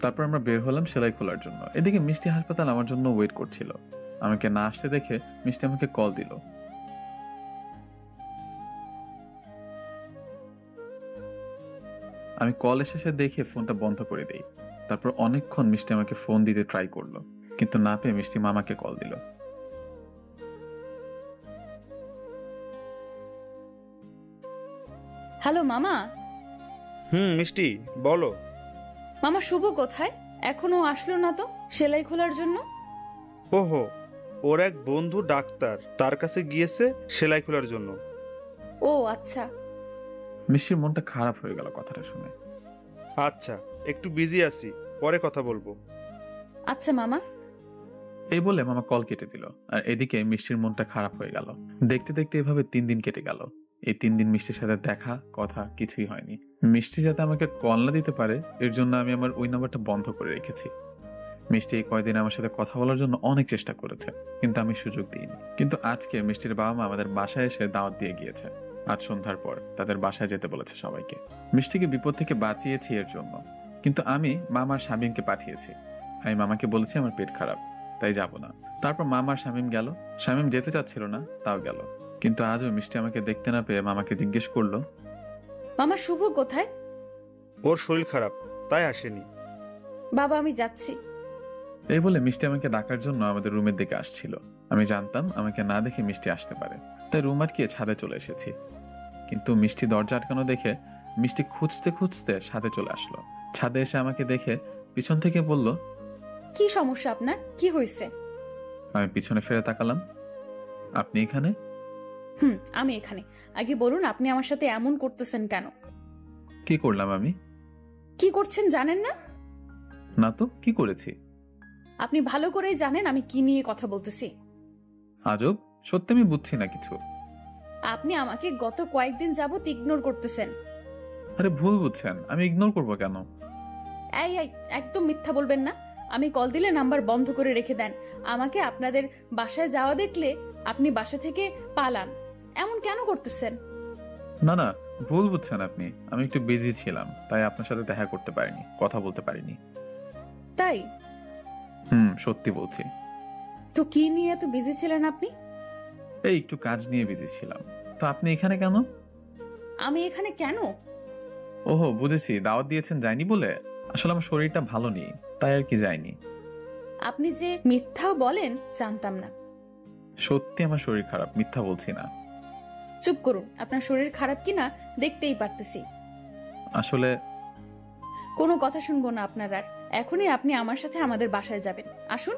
তারপর আমরা বের হলাম সেলাই খোলার জন্য। এদিকে মিষ্টি হাসপাতাল আমার জন্য ওয়েট করছিল। আমাকে না আসতে দেখে মিষ্টি আমাকে কল দিল। আমি কল এসে দেখে ফোনটা বন্ধ করে দেই। তারপর অনেকক্ষণ মিষ্টি আমাকে ফোন দিতে ট্রাই করলো, কিন্তু না পেয়ে মিষ্টি মামাকে কল দিল।
হ্যালো মামা।
মিষ্টি বলো।
মামা শুভ কোথায়? এখনো আসলো না তো সেলাই খোলার জন্য।
ওহো, ওর এক বন্ধু ডাক্তার, তার কাছে গিয়েছে সেলাই খোলার জন্য।
ও আচ্ছা।
মিষ্টির মনটা খারাপ হয়ে গেল কথাটা শুনে।
আচ্ছা, একটু বিজি আছি, পরে কথা বলবো।
আচ্ছা মামা।
এই বলে মামা কল কেটে দিল। আর এদিকে মিষ্টির মনটা খারাপ হয়ে গেল। দেখতে দেখতে এভাবে 3 দিন কেটে গেল। এই 3 দিন মিষ্টির সাথে দেখা কথা কিছুই হয়নি। মিষ্টি যাতে আমাকে কল না দিতে পারে এর জন্য আমি আমার ওই নাম্বারটা বন্ধ করে রেখেছি। মিষ্টি এই কয়দিন আমার সাথে কথা বলার জন্য অনেক চেষ্টা করেছে, কিন্তু আমি সুযোগ দিইনি। কিন্তু আজকে মিষ্টির বাবা মা আমাদের বাসায় এসে দাওয়াত দিয়ে গিয়েছে। আজ সন্ধ্যার পর তাদের বাসায় যেতে বলেছে সবাইকে। মিষ্টিকে বিপদ থেকে বাঁচিয়েছি এর জন্য, কিন্তু আমি মামার শামীমকে পাঠিয়েছি। আমি মামাকে বলেছি আমার পেট খারাপ, তাই যাব না। তারপর মামার শামীম গেল। শামীম যেতে চাচ্ছিল না, তাও গেল। কিন্তু আজও মিষ্টি আমাকে দেখতে না পেয়ে মামাকে জিজ্ঞেস করলো,
মামা শুভ কোথায়?
ওর শরীর খারাপ, তাই আসেনি।
বাবা আমি যাচ্ছি।
এই বলে মিষ্টি আমাকে ডাকার জন্য আমাদের রুমের দিকে আসছিল। আমি জানতাম আমাকে না দেখে মিষ্টি আসতে পারে, তাই রুম আটকিয়ে ছাদে চলে এসেছি। কিন্তু মিষ্টি দরজা আটকানো দেখে মিষ্টি খুঁজতে খুঁজতে ছাদে চলে আসলো। ছাদে এসে আমাকে দেখে পিছন থেকে বলল,
কি সমস্যা আপনার? কি হয়েছে?
আমি পিছনে ফিরে তাকালাম। আপনি এখানে?
আমি এখানে। আগে বলুন আপনি আমার সাথে এমন করতেছেন কেন?
কি করলাম আমি?
কি করছেন জানেন না?
না তো, কি করেছি?
আপনি ভালো করেই জানেন আমি কি নিয়ে কথা বলতেছি।
আজব, সত্যি আমি বুঝছি না কিছু।
আপনি আমাকে গত কয়েকদিন যাবত ইগনোর করতেছেন।
আরে ভুল বুঝছেন, আমি ইগনোর করবো কেন?
এই একদম মিথ্যা বলবেন না। আমি কল দিলে নাম্বার বন্ধ করে রেখে দেন। আমাকে আপনাদের বাসায় যাওয়া দেখলে আপনি বাসা থেকে পালান। এমন কেন করতেছেন?
না না, ভুল বুঝছেন আপনি। আমি একটু বিজি ছিলাম, তাই আপনার সাথে দেখা করতে পারিনি, কথা বলতে পারিনি।
তাই?
সত্যি বলছি।
তো কি নিয়ে এত বিজি ছিলেন আপনি?
এই একটু কাজ নিয়ে বিজি ছিলাম। তো আপনি এখানে কেন?
আমি এখানে কেন?
ওহো, বুঝেছি, দাওয়াত দিয়েছেন যাইনি বলে। আসলে আমার শরীরটা ভালো নেই, তাই আর কি যাইনি।
আপনি যে মিথ্যাও বলেন জানতাম না।
সত্যি আমার শরীর খারাপ, মিথ্যা বলছি না।
চুপ করুন, আপনার শরীর খারাপ কিনা দেখতেই পারতেছি।
আসলে
কোনো কথা শুনবো না আপনার আর। এখনই আপনি আমার সাথে আমাদের বাসায় যাবেন, আসুন।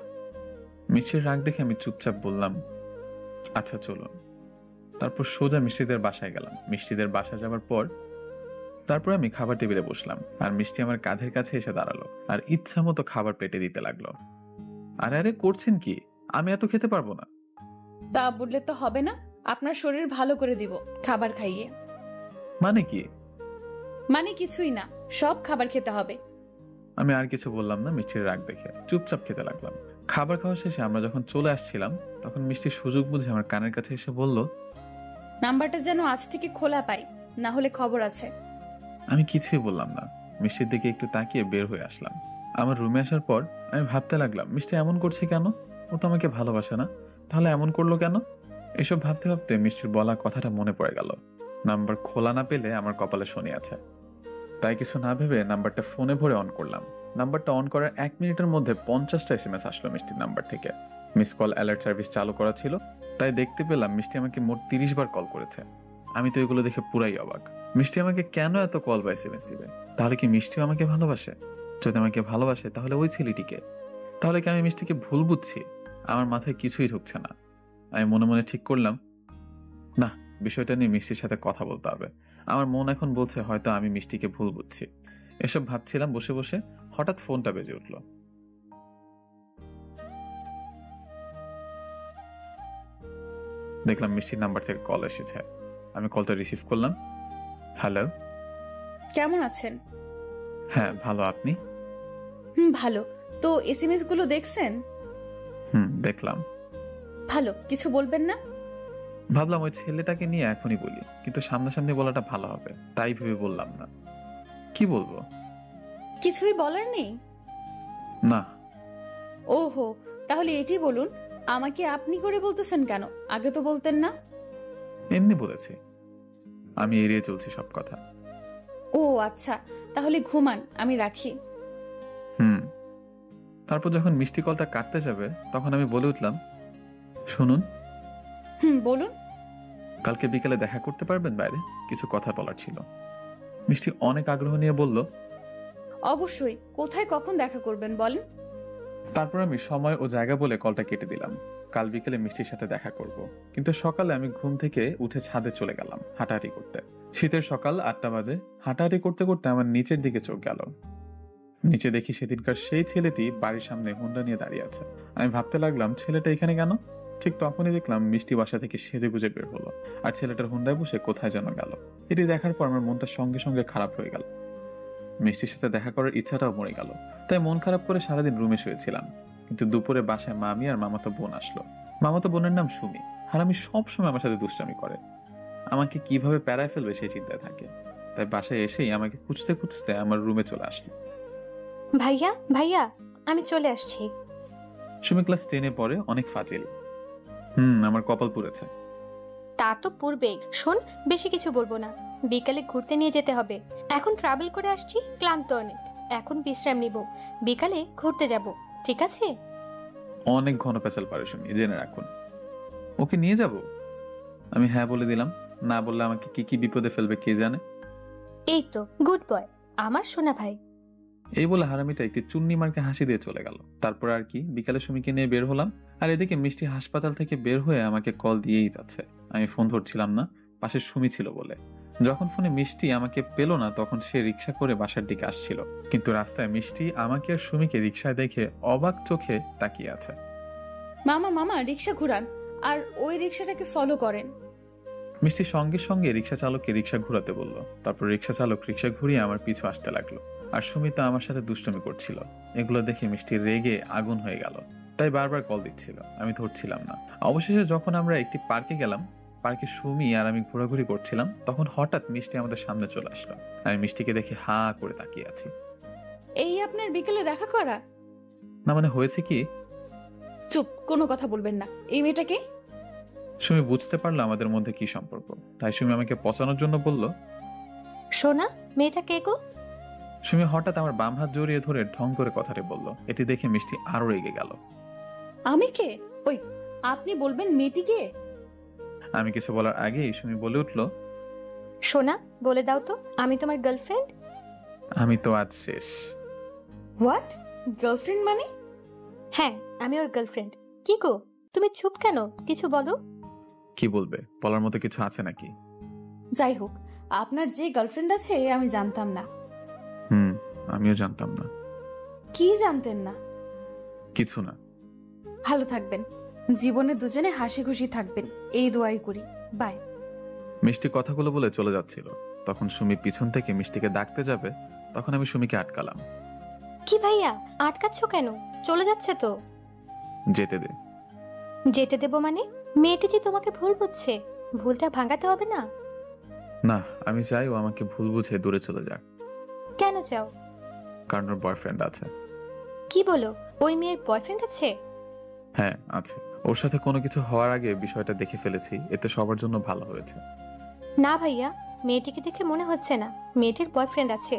মিষ্টির রাগ দেখে আমি চুপচাপ বললাম, আচ্ছা চলুন। তারপর সোজা মিষ্টিদের বাসায় গেলাম। মিষ্টিদের বাসায় যাওয়ার পর তারপর আমি খাবার টেবিলে বসলাম, আর মিষ্টি আমার কাঁধের কাছে এসে দাঁড়ালো আর ইচ্ছা মতো খাবার পেটে দিতে লাগলো। আরে আরে করছেন কি? আমি এত খেতে পারবো না।
তা বললে তো হবে না। আপনার শরীর ভালো করে দিব খাবার খাইয়ে।
মানে কি?
মানে কিছুই না, সব খাবার খেতে হবে।
আমি আর কিছু বললাম না। মিষ্টির রাগ দেখে চুপচাপ খেতে লাগলাম। খাবার খাওয়া শেষে আমরা যখন চলে আসছিলাম তখন মিষ্টির সুযোগ বুঝে আমার কানের কাছে এসে বলল,
নাম্বারটা যেন আজ থেকে খোলা পাই, না হলে খবর আছে।
আমি কিছুই বললাম না। মিষ্টির দিকে একটু তাকিয়ে বের হয়ে আসলাম। আমার রুমে আসার পর আমি ভাবতে লাগলাম, মিষ্টি এমন করছে কেন? ও তো আমাকে ভালোবাসে না, তাহলে এমন করলো কেন? এসব ভাবতে ভাবতে মিষ্টির বলা কথাটা মনে পড়ে গেল। নাম্বার খোলা না পেলে আমার কপালে শনি আছে। তাই কিছু না ভেবে নাম্বারটা ফোনে ভরে অন করলাম। নাম্বারটা অন করার 1 মিনিটের মধ্যে 50টা SMS আসলো মিষ্টির নাম্বার থেকে। মিস কল অ্যালার্ট সার্ভিস চালু করা ছিল, তাই দেখতে পেলাম মিষ্টি আমাকে মোট 30 বার কল করেছে। আমি তো এগুলো দেখে পুরাই অবাক। মিষ্টি আমাকে কেন এত কল বা SMS দিবে? তাহলে কি মিষ্টিও আমাকে ভালোবাসে? যদি আমাকে ভালোবাসে তাহলে ওই ছেলেটিকে। তাহলে কি আমি মিষ্টিকে ভুল বুঝছি? আমার মাথায় কিছুই ঢুকছে না। আমি মনে মনে ঠিক করলাম, না, বিষয়টা নিয়ে মিষ্টির সাথে কথা বলতে হবে। আমার মন এখন বলছে হয়তো আমি মিষ্টিকে ভুল বুঝছি। এসব ভাবছিলাম বসে বসে, হঠাৎ ফোনটা বেজে উঠল। দেখলাম মিষ্টির নাম্বার থেকে কল এসেছে। আমি কলটা রিসিভ করলাম। হ্যালো,
কেমন আছেন?
হ্যাঁ ভালো, আপনি?
ভালো। তো SMS গুলো দেখছেন?
দেখলাম।
ভালো, কিছু বলবেন না?
ভাবলাম ওই ছেলেটাকে নিয়ে এখনই বলি, কিন্তু সামনাসামনি বলাটা ভালো হবে, তাই ভেবে বললাম না। কি বলবো?
কিছুই বলার নেই?
না।
ওহো, তাহলে এটি বলুন, আমাকে আপনি করে বলতেছেন কেন? আগে তো বলতেন না।
এমনি বলেছি, আমি এড়িয়ে চলছি সব কথা।
ও আচ্ছা, তাহলে ঘুমান, আমি রাখি।
তারপর যখন মিষ্টি কলটা কাটতে যাবে তখন আমি বলে উঠলাম, শুনুন।
বলুন।
কালকে বিকেলে দেখা করতে পারবেন? বাইরে কিছু কথা বলার ছিল। মিষ্টি অনেক আগ্রহ নিয়ে বলল,
অবশ্যই। কোথায় কখন দেখা করবেন বলেন?
তারপর আমি সময় ও জায়গা বলে কলটা কেটে দিলাম। কাল বিকেলে মিষ্টির সাথে দেখা করব। কিন্তু সকালে আমি ঘুম থেকে উঠে ছাদে চলে গেলাম হাঁটাহাঁটি করতে। শীতের সকাল 8টা বাজে। হাঁটাহাঁটি করতে করতে আমার নিচের দিকে চোখ গেল। নিচে দেখি সেদিনকার সেই ছেলেটি বাড়ির সামনে হুন্ডা নিয়ে দাঁড়িয়ে আছে। আমি ভাবতে লাগলাম ছেলেটা এখানে কেন? ঠিক তখনই দেখলাম মিষ্টি বাসা থেকে সেজে গুজে বের হলো, আর ছেলেটার হুন্ডায় বসে কোথায় যেন গেল। এটি দেখার পর আমার মনটা সঙ্গে সঙ্গে খারাপ হয়ে গেল। মিষ্টির সাথে দেখা করার ইচ্ছাটাও মরে গেল। তাই মন খারাপ করে সারাদিন রুমে শুয়েছিলাম। কিন্তু দুপুরে বাসায় মামি আর মামাতো বোন আসলো। মামাতো বোনের নাম সুমি, আর আমি সবসময় আমার সাথে দুষ্টামি করে। আমাকে কিভাবে প্যারায় ফেলবে সেই চিন্তায় থাকে। তাই বাসায় এসেই আমাকে খুঁজতে খুঁজতে আমার রুমে চলে আসলো।
ভাইয়া ভাইয়া, আমি চলে আসছি।
সুমি ক্লাস 10-এ পড়ে, অনেক ফাজিল। আমার কপাল পুড়েছে।
তা তো পূর্বেই। শোন, বেশি কিছু বলবো না, বিকালে ঘুরতে নিয়ে যেতে হবে। এখন ট্রাভেল করে আসছি, ক্লান্ত অনেক, এখন বিশ্রাম নিব, বিকালে ঘুরতে যাব, ঠিক আছে?
অনেক ঘন পেঁচাল পারে সুমি, জেনে রাখুন। ওকে নিয়ে যাব? আমি হ্যাঁ বলে দিলাম। না বললে আমাকে কি কি বিপদে ফেলবে কে জানে।
এই তো গুড বয়, আমার সোনা ভাই।
এই বলে হারামিটা একটি চুন্নি মার্কে হাসি দিয়ে চলে গেল। তারপর আর কি, বিকালে সুমিকে নিয়ে বের হলাম। আর এদিকে মিষ্টি হাসপাতাল থেকে বের হয়ে আমাকে কল দিয়েই যাচ্ছে। আমি ফোন ধরছিলাম না, পাশে সুমি ছিল বলে। যখন ফোনে মিষ্টি আমাকে পেল না, তখন সে রিক্সা করে বাসার দিকে আসছিল। কিন্তু রাস্তায় মিষ্টি আমাকে আর সুমিকে রিক্সায় দেখে অবাক চোখে তাকিয়ে আছে।
মামা মামা রিক্সা ঘুরান, আর ওই রিক্সাটাকে ফলো করেন।
মিষ্টি সঙ্গে সঙ্গে রিক্সা চালককে রিক্সা ঘুরাতে বলল। তারপর রিক্সা চালক রিক্সা ঘুরিয়ে আমার পিছু আসতে লাগলো। আর সুমিতা আমার সাথে দুষ্টুমি করছিল। এগুলো দেখে মিষ্টি রেগে আগুন হয়ে গেল। তাই বারবার কল দিচ্ছিল, আমি ধরছিলাম না। অবশেষে যখন আমরা একটি পার্কে গেলাম, পার্কে সুমি আর আমি ঘোরাঘুরি করছিলাম, তখন হঠাৎ মিষ্টি আমাদের সামনে চলে আসলো। আমি মিষ্টিকে দেখে হা করে তাকিয়ে আছি।
এই আপনার বিকেলে দেখা করা?
না মানে হয়েছে কি?
চুপ, কোনো কথা বলবেন না। এই মেয়েটাকে?
সুমি বুঝতে পারলো আমাদের মধ্যে কি সম্পর্ক। তাই সুমি আমাকে পচানোর জন্য বলল,
সোনা, মেয়েটা কে গো?
সুমি হঠাৎ আমার বাম হাত জড়িয়ে ধরে ঢং করে কথাটি বলল। এটি দেখে মিষ্টি আরো রেগে গেল।
আমি কে? ওই আপনি বলবেন মেয়েটি কে?
আমি কিছু বলার আগেই সুমি বলে উঠল,
সোনা, বলে দাও তো, আমি তোমার গার্লফ্রেন্ড।
আমি তো আজ শেষ।
হোয়াট? গার্লফ্রেন্ড মানে?
হ্যাঁ, আমি ওর গার্লফ্রেন্ড। কি গো, তুমি চুপ কেন? কিছু বলো।
কি বলবে? বলার মতো কিছু আছে নাকি?
যাই হোক, আপনার যে গার্লফ্রেন্ড আছে আমি জানতাম না।
আমিও জানতাম না।
কি জানতেন না?
কিছু না।
ভালো থাকবেন, জীবনে দুজনে হাসি খুশি থাকবেন, এই দোয়াই করি। বাই।
মিষ্টি কথাগুলো বলে চলে যাচ্ছিল। তখন সুমি পিছন থেকে মিষ্টিকে ডাকতে যাবে, তখন আমি সুমিকে আটকালাম।
কি ভাইয়া, আটকাচ্ছ কেন? চলে যাচ্ছে তো।
যেতে দে।
যেতে দেবো মানে? মেয়েটি যে তোমাকে ভুল বুঝছে, ভুলটা ভাঙাতে হবে না?
না, আমি চাই ও আমাকে ভুল বুঝে দূরে চলে যাক।
কেন চাও?
কারণ ওর বয়ফ্রেন্ড আছে।
কি বলো, ওই মেয়ের বয়ফ্রেন্ড আছে?
হ্যাঁ আছে। ওর সাথে কোনো কিছু হওয়ার আগে বিষয়টা দেখে ফেলেছি, এতে সবার জন্য ভালো হয়েছে।
না ভাইয়া, মেয়েটিকে দেখে মনে হচ্ছে না মেয়েটির বয়ফ্রেন্ড আছে।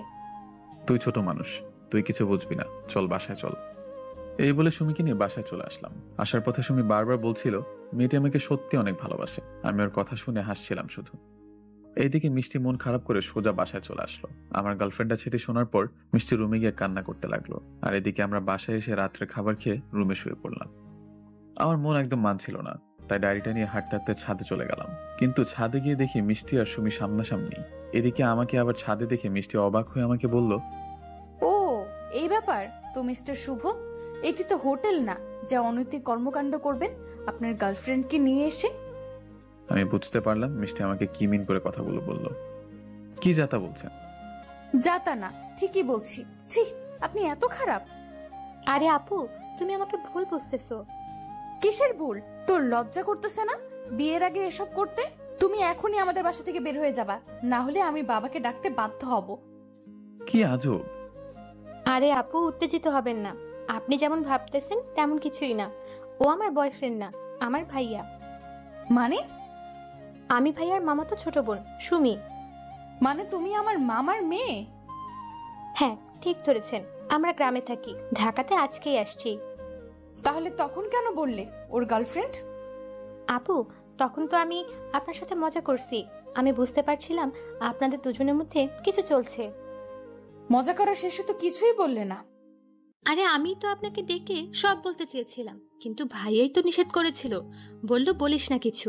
তুই ছোট মানুষ, তুই কিছু বুঝবি না, চল বাসায় চল। এই বলে সুমিকে নিয়ে বাসায় চলে আসলাম। আসার পথে সুমি বারবার বলছিল মেয়েটি আমাকে সত্যি অনেক ভালোবাসে। আমি ওর কথা শুনে হাসছিলাম শুধু। এইদিকে মিষ্টি মন খারাপ করে সোজা বাসায় চলে আসলো। আমার গার্লফ্রেন্ডটা ছেড়ে শোনার পর মিষ্টি রুমে গিয়ে কান্না করতে লাগলো। আর এদিকে আমরা বাসায় এসে রাত্রে খাবার খেয়ে রুমে শুয়ে পড়লাম। আমার মন একদম মানছিল না, তাই ডায়েরিটা নিয়ে হাঁটতে হাঁটতে ছাদে চলে গেলাম। কিন্তু ছাদে গিয়ে দেখি মিষ্টি আর সুমি সামনাসামনি। এদিকে আমাকে আবার ছাদে দেখে মিষ্টি অবাক হয়ে আমাকে বলল,
ও এই ব্যাপার তো মিস্টার শুভ, এটি তো হোটেল না যা অনৈতিক কর্মকাণ্ড করবেন আপনার গার্লফ্রেন্ডকে নিয়ে এসে।
আমি বুঝতে পারলাম মিষ্টি আমাকে কি মিন করে কথাগুলো বলল। কি যাতা বলছেন?
যাতা না, ঠিকই বলছি। ছি, আপনি এত খারাপ।
আরে আপু, তুমি আমাকে ভুল বুঝতেছো।
কিসের ভুল? তোর লজ্জা করতেছে না বিয়ের আগে এসব করতে? তুমি এখনই আমাদের বাসা থেকে বের হয়ে যাবা, না হলে আমি বাবাকে ডাকতে বাধ্য হব।
কি আজব।
আরে আপু, উত্তেজিত হবেন না। আপনি যেমন ভাবতেছেন তেমন কিছুই না। ও আমার বয়ফ্রেন্ড না, আমার ভাইয়া।
মানে?
আমি ভাইয়ার মামাতো ছোট বোন সুমি।
মানে তুমি আমার মামার মেয়ে?
হ্যাঁ, ঠিক ধরেছেন। আমরা গ্রামে থাকি, ঢাকাতে আজকেই আসছি।
তাহলে তখন কেন বললে ওর গার্লফ্রেন্ড?
আপু, তখন তো আমি আপনার সাথে মজা করছি। আমি বুঝতে পারছিলাম আপনাদের দুজনের মধ্যে কিছু চলছে।
মজা করা শেষে তো কিছুই বললে না।
আরে আমি তো আপনাকে ডেকে সব বলতে চেয়েছিলাম, কিন্তু ভাইয়াই তো নিষেধ করেছিল, বলল বলিস না কিছু।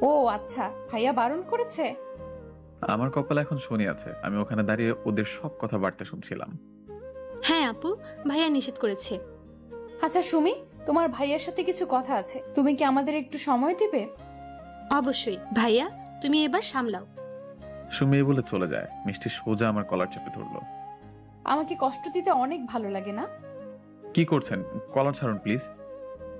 ও আচ্ছা, ভাইয়া বারণ করেছে।
আমার কপালে এখন শনি আছে, আমি ওখানে দাঁড়িয়ে ওদের সব কথাবার্তা শুনছিলাম।
হ্যাঁ আপু, ভাইয়া নিষেধ করেছে।
আচ্ছা সুমি, তোমার ভাইয়ার সাথে কিছু কথা আছে, তুমি কি আমাদের একটু সময় দিবে?
অবশ্যই ভাইয়া, তুমি এবার সামলাও।
সুমি বলে চলে যায়। মিষ্টি সোজা আমার কলার চেপে ধরলো।
আমাকে কষ্ট দিতে অনেক ভালো লাগে না?
কি করছেন? কলার ছাড়ুন প্লিজ।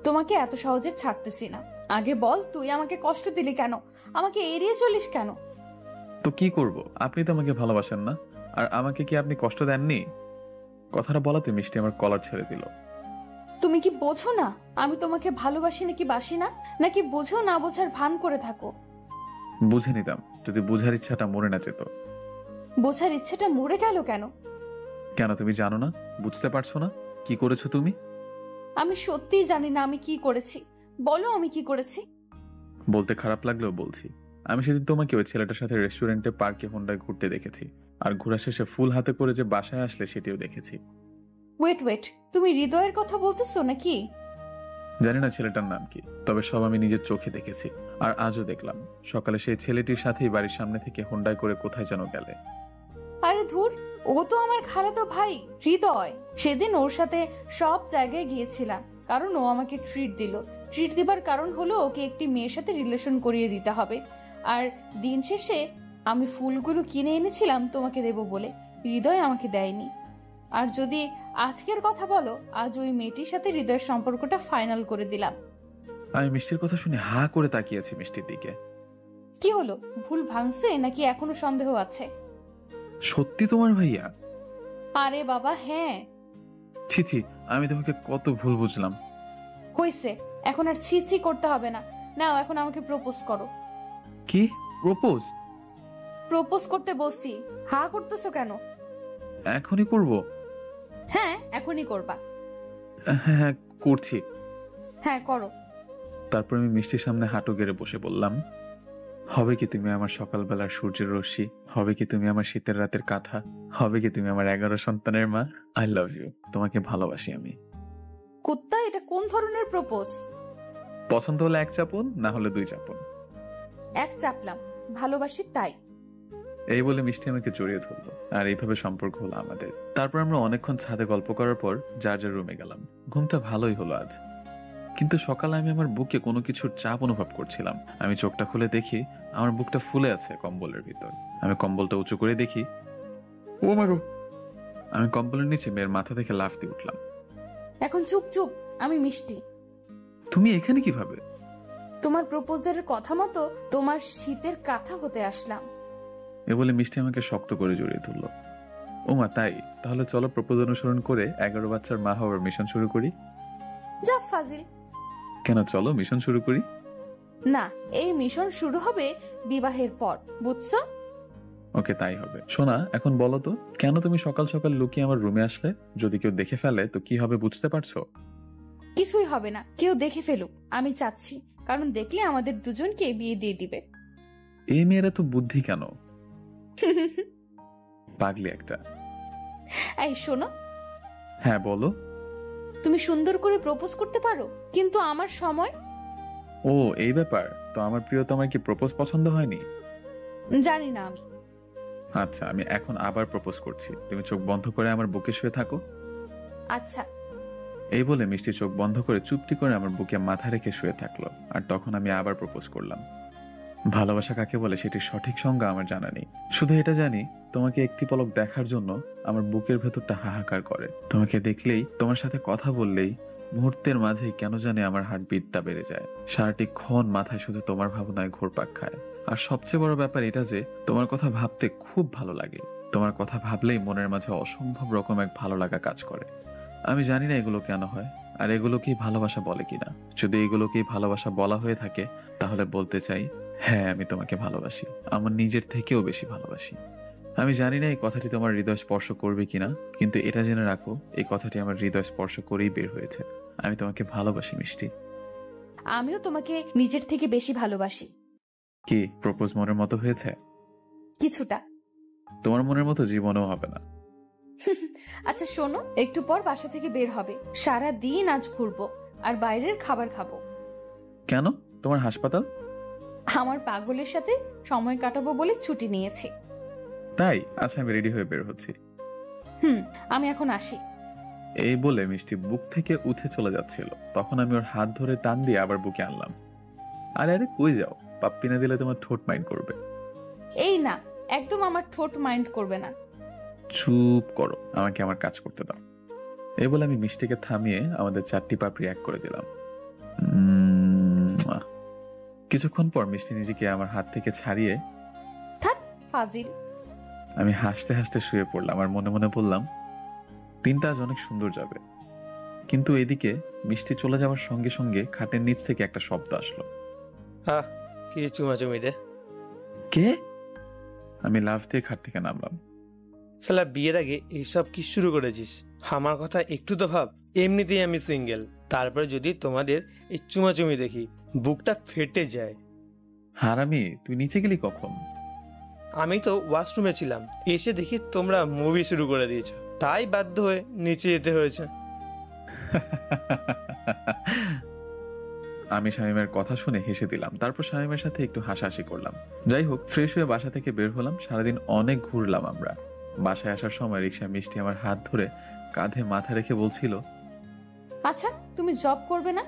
তোমাকে এত সহজে ছাড়তেছি না। আগে বল, তুই আমাকে কষ্ট দিলি কেন? আমাকে এড়িয়ে চলিস কেন?
তো কি করব? আপনি তো আমাকে ভালোবাসেন না, আর আমাকে কি আপনি কষ্ট দেননি? কথাটা বলাতে মিষ্টি আমার কলার ছেড়ে দিল।
তুমি কি বোঝো না আমি তোমাকে ভালোবাসি নাকি বাসি না? নাকি বোঝো না বোঝার ভান করে থাকো?
বুঝে নিতাম যদি বুঝার ইচ্ছাটা মরে না যেত।
বোঝার ইচ্ছাটা মরে গেল কেন?
কেন তুমি জানো না? বুঝতে পারছো না কি করেছো তুমি?
আমি সত্যিই জানি না আমি কি করেছি। বলো আমি কি করেছি।
বলতে খারাপ লাগলেও বলছি, আমি সেদিন তোমাকে ওই ছেলেটার সাথে রেস্টুরেন্টে পার্কে হোন্ডায় ঘুরতে দেখেছি, আর ঘোরা শেষে ফুল হাতে করে যে বাসায় আসলে সেটিও দেখেছি।
ওয়েট, তুমি হৃদয়ের কথা বলতেছো নাকি?
জানি না ছেলেটার নাম কি, তবে সব আমি নিজের চোখে দেখেছি, আর আজও দেখলাম। সকালে সেই ছেলেটির সাথেই বাড়ির সামনে থেকে হোন্ডায় করে কোথায় যেন গেলে।
আরে ধুর, ও তো আমার খালাতো ভাই হৃদয়। সেদিন ওর সাথে সব জায়গায় গিয়েছিলাম, কারণ ও আমাকে ট্রিট দিল। ট্রিট দিবার কারণ হলো ওকে একটি মেয়ের সাথে রিলেশন করিয়ে দিতে হবে। আর দিন শেষে আমি ফুলগুলো কিনে এনেছিলাম তোমাকে দেব বলে, হৃদয় আমাকে দেয়নি। আর যদি আজকের কথা বলো, আজ ওই মেয়েটির সাথে হৃদয়ের সম্পর্কটা ফাইনাল করে দিলাম।
আমি মিষ্টির কথা শুনে হা করে তাকিয়েছি মিষ্টির দিকে।
কি হলো, ভুল ভাঙছে নাকি এখনো সন্দেহ আছে?
সত্যি তোমার ভাইয়া?
আরে বাবা হ্যাঁ।
ছি ছি, আমি তোমাকে কত ভুল বুঝলাম।
হইছে, এখন আর ছি ছি করতে হবে না। নাও এখন আমাকে প্রপোজ করো।
কি প্রপোজ?
প্রপোজ করতে বসছি, হা করতেছো কেন?
এখনই করব?
হ্যাঁ এখনই করবা।
হ্যাঁ হ্যাঁ করছি।
হ্যাঁ করো।
তারপর আমি মিষ্টির সামনে হাঁটু গেড়ে বসে বললাম, হবে কি তুমি আমার সকালবেলার সূর্যের রশ্মি? হবে কি তুমি আমার শীতের রাতের কাঁথা? হবে কি তুমি আমার 11 সন্তানের মা? আই লাভ ইউ, তোমাকে ভালোবাসি আমি।
কুত্তা, এটা কোন ধরনের প্রপোজ?
পছন্দ হলে 1 চাপুন, না হলে 2 চাপুন।
এক চাপলাম, ভালোবাসি তাই।
এই বলে মিষ্টি আমাকে জড়িয়ে ধরলো, আর এইভাবে সম্পর্ক হলো আমাদের। তারপর আমরা অনেকক্ষণ ছাদে গল্প করার পর যার যার রুমে গেলাম। ঘুমটা ভালোই হলো আজ, কিন্তু সকালে আমি আমার বুকে কোনো কিছুর চাপ অনুভব করছিলাম। আমি চোখটা খুলে দেখি আমার বুকটা ফুলে আছে কম্বলের ভিতর। আমি কম্বলটা উঁচু করে দেখি, ও মা গো! আমি কম্বলের নিচে মেয়ের মাথা থেকে লাফ দিয়ে উঠলাম।
এখন চুপ চুপ, আমি মিষ্টি।
তুমি এখানে কিভাবে?
তোমার প্রপোজের কথা মতো তোমার শীতের কাঁথা হতে আসলাম।
এ বলে মিষ্টি আমাকে শক্ত করে জড়িয়ে ধরলো। ও মা, তাই? তাহলে চলো প্রপোজ অনুসরণ করে 11 বাচ্চার মা হওয়ার মিশন শুরু করি।
যা ফাজিল।
কেন, চলো মিশন শুরু করি।
না, এই মিশন শুরু হবে বিবাহের পর, বুঝছো?
ওকে, তাই হবে। শোনা, এখন বলো তো, কেন তুমি সকাল সকাল লুকিয়ে আমার রুমে আসলে? যদি কেউ দেখে ফেলে তো কি হবে বুঝতে পারছো?
কিছুই হবে না, কেউ দেখে ফেলুক, আমি চাচ্ছি, কারণ দেখলে আমাদের দুজনকে বিয়ে দিয়ে দিবে।
এই মেয়েরা তো বুদ্ধি কেন, পাগলি একটা।
এই শোনো।
হ্যাঁ বলো।
তুমি সুন্দর করে প্রপোজ করতে পারো, কিন্তু আমার সময়।
ও এই ব্যাপার। তো আমার প্রিয়তমার কি প্রপোজ পছন্দ হয়নি?
জানি না আমি।
আচ্ছা, আমি এখন আবার প্রপোজ করছি। তুমি চোখ বন্ধ করে আমার বুকে শুয়ে থাকো।
আচ্ছা।
এই বলে মিষ্টি চোখ বন্ধ করে চুপটি করে আমার বুকে মাথা রেখে শুয়ে থাকলো। আর তখন আমি আবার প্রপোজ করলাম। ভালোবাসা কাকে বলে সেটির সঠিক সংজ্ঞা আমার জানা নেই, শুধু এটা জানি তোমাকে একটি পলক দেখার জন্য আমার বুকের ভেতরটা হাহাকার করে। তোমাকে দেখলেই, তোমার সাথে কথা বললেই মুহূর্তের মাঝেই কেন জানে আমার হার্টবিটটা বেড়ে যায়। সারাটি ক্ষণ মাথায় শুধু তোমার ভাবনায় ঘুরপাক খায়। আর সবচেয়ে বড় ব্যাপার এটা যে তোমার কথা ভাবতে খুব ভালো লাগে। তোমার কথা ভাবলেই মনের মাঝে অসম্ভব রকম এক ভালো লাগা কাজ করে। আমি জানি না এগুলো কেন হয়, আর এগুলোকেই ভালোবাসা বলে কিনা। যদি এগুলোকেই ভালোবাসা বলা হয়ে থাকে তাহলে বলতে চাই, হ্যাঁ আমি তোমাকে ভালোবাসি, আমার নিজের থেকেও বেশি ভালোবাসি। আমি জানি না এই কথাটি তোমার হৃদয় স্পর্শ করবে কিনা, কিন্তু এটা জেনে রাখো, এই কথাটি আমার হৃদয় স্পর্শ করেই বের হয়েছে। আমি তোমাকে ভালোবাসি মিষ্টি।
আমিও তোমাকে নিজের থেকে বেশি ভালোবাসি।
কি প্রপোজ মনের মতো হয়েছে?
কিছুটা।
তোমার মনের মতো জীবনেও হবে না।
আচ্ছা শোনো, একটু পর বাসা থেকে বের হবে, সারা দিন আজ ঘুরবো আর বাইরের খাবার খাবো।
কেন? তোমার হাসপাতাল?
আমার পাগলের সাথে সময় কাটাবো বলে ছুটি নিয়েছি।
তাই? আচ্ছা, আমি রেডি হয়ে বের হচ্ছি।
আমি এখন আসি।
এই বলে মিষ্টি বুক থেকে উঠে চলে যাচ্ছিল, তখন আমি ওর হাত ধরে টান দিয়ে আবার বুকে আনলাম। আরে আরে, কই যাও? পাপ্পি না দিলে তোমার ঠোঁট মাইন্ড করবে।
এই না, একদম আমার ঠোঁট মাইন্ড করবে না।
চুপ করো, আমাকে আমার কাজ করতে দাও। এই বলে আমি মিষ্টিকে থামিয়ে আমাদের 4টি পাপড়ি এক করে দিলাম। কিছুক্ষণ পর মিষ্টি নিজেকে আমার হাত থেকে ছাড়িয়ে
থাক ফাজিল।
আমি হাসতে হাসতে শুয়ে পড়লাম আর মনে মনে বললাম, দিনটা আজ অনেক সুন্দর যাবে। কিন্তু এদিকে মিষ্টি চলে যাওয়ার সঙ্গে সঙ্গে খাটের নিচ থেকে একটা শব্দ আসলো।
কি চুমাচুমি রে?
কে? আমি লাফ দিয়ে খাট থেকে নামলাম।
শালা বিয়ের আগে এইসব কি শুরু করেছিস? আমার কথা একটু তো ভাব। এমনিতেই আমি সিঙ্গেল, তারপরে যদি তোমাদের এই চুমাচুমি দেখি বুকটা ফেটে যায়।
হারামি, তুই নিচে গেলি কখন?
আমি তো ওয়াশরুমে ছিলাম, এসে দেখি তোমরা মুভি শুরু করে দিয়েছো, তাই বাধ্য হয়ে নিচে যেতে হয়েছে।
আমি শামীমের কথা শুনে হেসে দিলাম, তারপর শামীমের সাথে একটু হাসাহাসি করলাম। যাই হোক, ফ্রেশ হয়ে বাসা থেকে বের হলাম। সারাদিন অনেক ঘুরলাম আমরা। বাসায় আসার সময় রিক্সা মিষ্টি আমার হাত ধরে কাঁধে মাথা রেখে বলছিল,
আচ্ছা তুমি জব করবে না?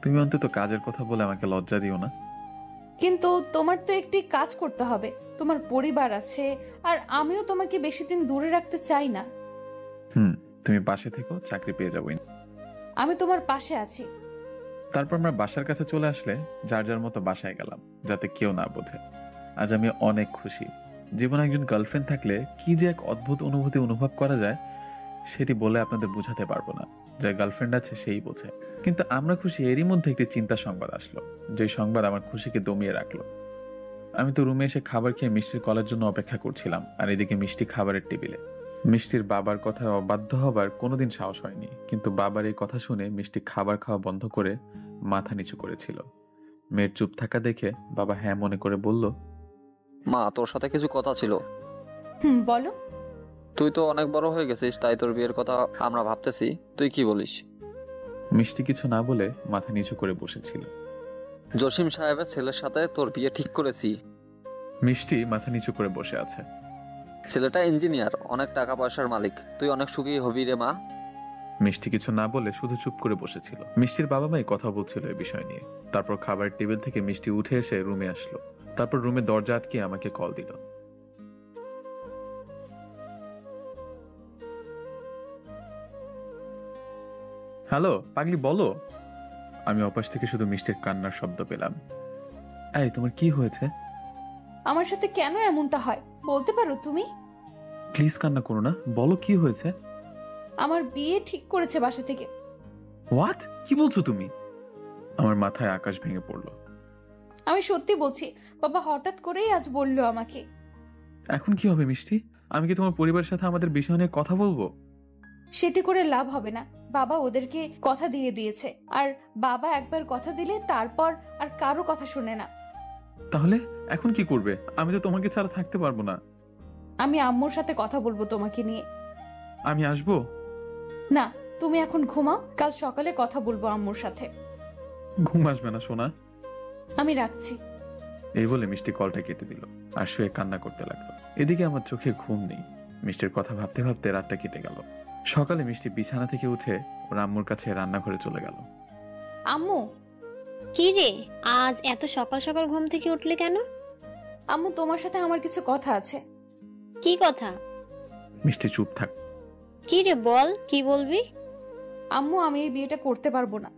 তুমি অন্তত কাজের কথা বলে আমাকে লজ্জা দিও না।
কিন্তু তোমার তো একটি কাজ করতে হবে, তোমার পরিবার আছে, আর আমিও তোমাকে বেশি দিন দূরে রাখতে চাই না।
তুমি পাশে থেকো, চাকরি পেয়ে যাবো।
আমি তোমার পাশে আছি।
তারপর আমরা বাসার কাছে চলে আসলে যার যার মতো বাসায় গেলাম, যাতে কেউ না বোঝে। আজ আমি অনেক খুশি। জীবনে একজন গার্লফ্রেন্ড থাকলে কি যে এক অদ্ভুত অনুভূতি অনুভব করা যায়, সেটি বলে আপনাদের বোঝাতে পারবো না। যার গার্লফ্রেন্ড আছে সেই বোঝে। কিন্তু আমরা খুশি, এরই মধ্যে একটি চিন্তার সংবাদ আসলো, যে সংবাদ আমার খুশিকে দমিয়ে রাখলো। আমি তো রুমে এসে খাবার খেয়ে মিষ্টির কলের জন্য অপেক্ষা করছিলাম, আর এদিকে মিষ্টি খাবারের টেবিলে। মিষ্টির বাবার কথায় অবাধ্য হবার কোনোদিন সাহস হয়নি, কিন্তু বাবার এই কথা শুনে মিষ্টি খাবার খাওয়া বন্ধ করে মাথা নিচু করেছিল। মেয়ের চুপ থাকা দেখে বাবা হ্যাঁ মনে করে বলল,
মা, তোর সাথে কিছু কথা ছিল।
বলো।
তুই তো অনেক বড় হয়ে গেছিস, তাই তোর বিয়ের কথা আমরা ভাবতেছি, তুই কি বলিস?
মিষ্টি কিছু না বলে মাথা নিচু করে বসেছিল।
জসিম সাহেবের ছেলের সাথে তোর বিয়ে ঠিক করেছি।
মিষ্টি মাথা নিচু করে বসে আছে।
ছেলেটা ইঞ্জিনিয়ার, অনেক টাকা পয়সার মালিক, তুই অনেক সুখী হবি রে মা।
মিষ্টি কিছু না বলে শুধু চুপ করে বসেছিল। মিষ্টির বাবা মাই কথা বলছিল এই বিষয় নিয়ে। তারপর খাবারের টেবিল থেকে মিষ্টি উঠে এসে রুমে আসলো। তারপর রুমে দরজা আটকে আমাকে কল দিল। হ্যালো পাগলি, বলো। আমি অপাশ থেকে শুধু মিষ্টির কান্নার শব্দ পেলাম। এই, তোমার কি হয়েছে?
আমার সাথে কেন এমনটা হয় বলতে পারো তুমি?
প্লিজ কান্না করো না, বলো কি হয়েছে।
আমার বিয়ে ঠিক করেছে বাসা থেকে।
হোয়াট? কি বলছো তুমি? আমার মাথায় আকাশ ভেঙে পড়লো।
আমি সত্যি বলছি, বাবা হঠাৎ করেই আজ বললো আমাকে।
এখন কি হবে মিষ্টি? আমি কি তোমার পরিবারের সাথে আমাদের বিষয় নিয়ে কথা বলবো?
সেটি করে লাভ হবে না, বাবা ওদেরকে কথা দিয়ে দিয়েছে, আর বাবা একবার কথা দিলে তারপর আর কারো কথা শুনে না।
তাহলে এখন কি করবে? আমি তো তোমাকে ছাড়া থাকতে পারবো না।
আমি আম্মুর সাথে কথা বলবো তোমাকে নিয়ে।
আমি আসবো?
না, তুমি এখন ঘুমাও, কাল সকালে কথা বলবো আম্মুর সাথে।
ঘুম আসবে না সোনা।
আমি রাখছি।
এই বলে মিষ্টি কলটা কেটে দিল আর শুয়ে কান্না করতে লাগলো। এদিকে আমার চোখে ঘুম নেই। মিষ্টির কথা ভাবতে ভাবতে রাতটা কেটে গেল। সকালে মিষ্টি বিছানা থেকে উঠে ওর আম্মুর কাছে রান্নাঘরে চলে গেল।
আম্মু।
কি রে, আজ এত সকাল সকাল ঘুম থেকে উঠলে কেন?
আম্মু, তোমার সাথে আমার কিছু কথা আছে।
কি কথা?
মিষ্টি চুপ থাক।
কি রে বল, কি বলবি?
আম্মু, আমি এই বিয়েটা করতে পারবো না।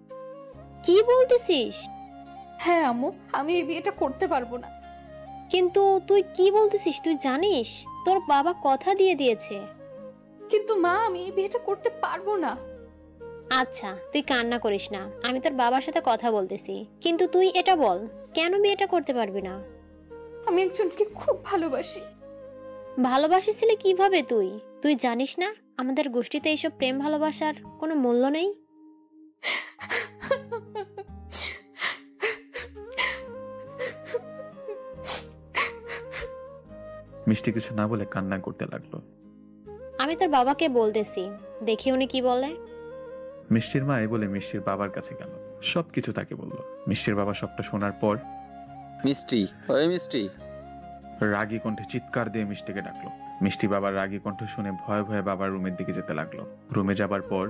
কি বলতেছিস?
হ্যাঁ আম্মু, আমি এই বিয়েটা করতে পারবো না।
কিন্তু তুই কি বলতেছিস? তুই জানিস তোর বাবা কথা দিয়ে দিয়েছে।
কিন্তু মা, আমি এই বিয়েটা করতে পারবো না।
আচ্ছা তুই কান্না করিস না, আমি তোর বাবার সাথে কথা বলতেছি। কিন্তু তুই এটা বল, কেন বিয়েটা করতে পারবি না?
আমি একজনকে খুব ভালোবাসি।
ভালোবাসিছিলে কিভাবে তুই? তুই জানিস না আমাদের গোষ্ঠীতে এইসব প্রেম ভালোবাসার কোনো মূল্য নেই।
মিষ্টি কিছু না বলে কান্না করতে লাগলো।
আমি তোর বাবাকে বলতেছি, দেখি উনি কি বলে।
মিষ্টির মা এই বলে মিষ্টির বাবার কাছে গেল, সবকিছু তাকে বলল। মিষ্টির বাবা সবটা শোনার পর
মিষ্টি, ওই মিষ্টি।
রাগী কণ্ঠে চিৎকার দিয়ে মিষ্টিকে ডাকলো। মিষ্টি বাবার রাগী কণ্ঠ শুনে ভয়ে ভয়ে বাবার রুমের দিকে যেতে লাগলো। রুমে যাবার পর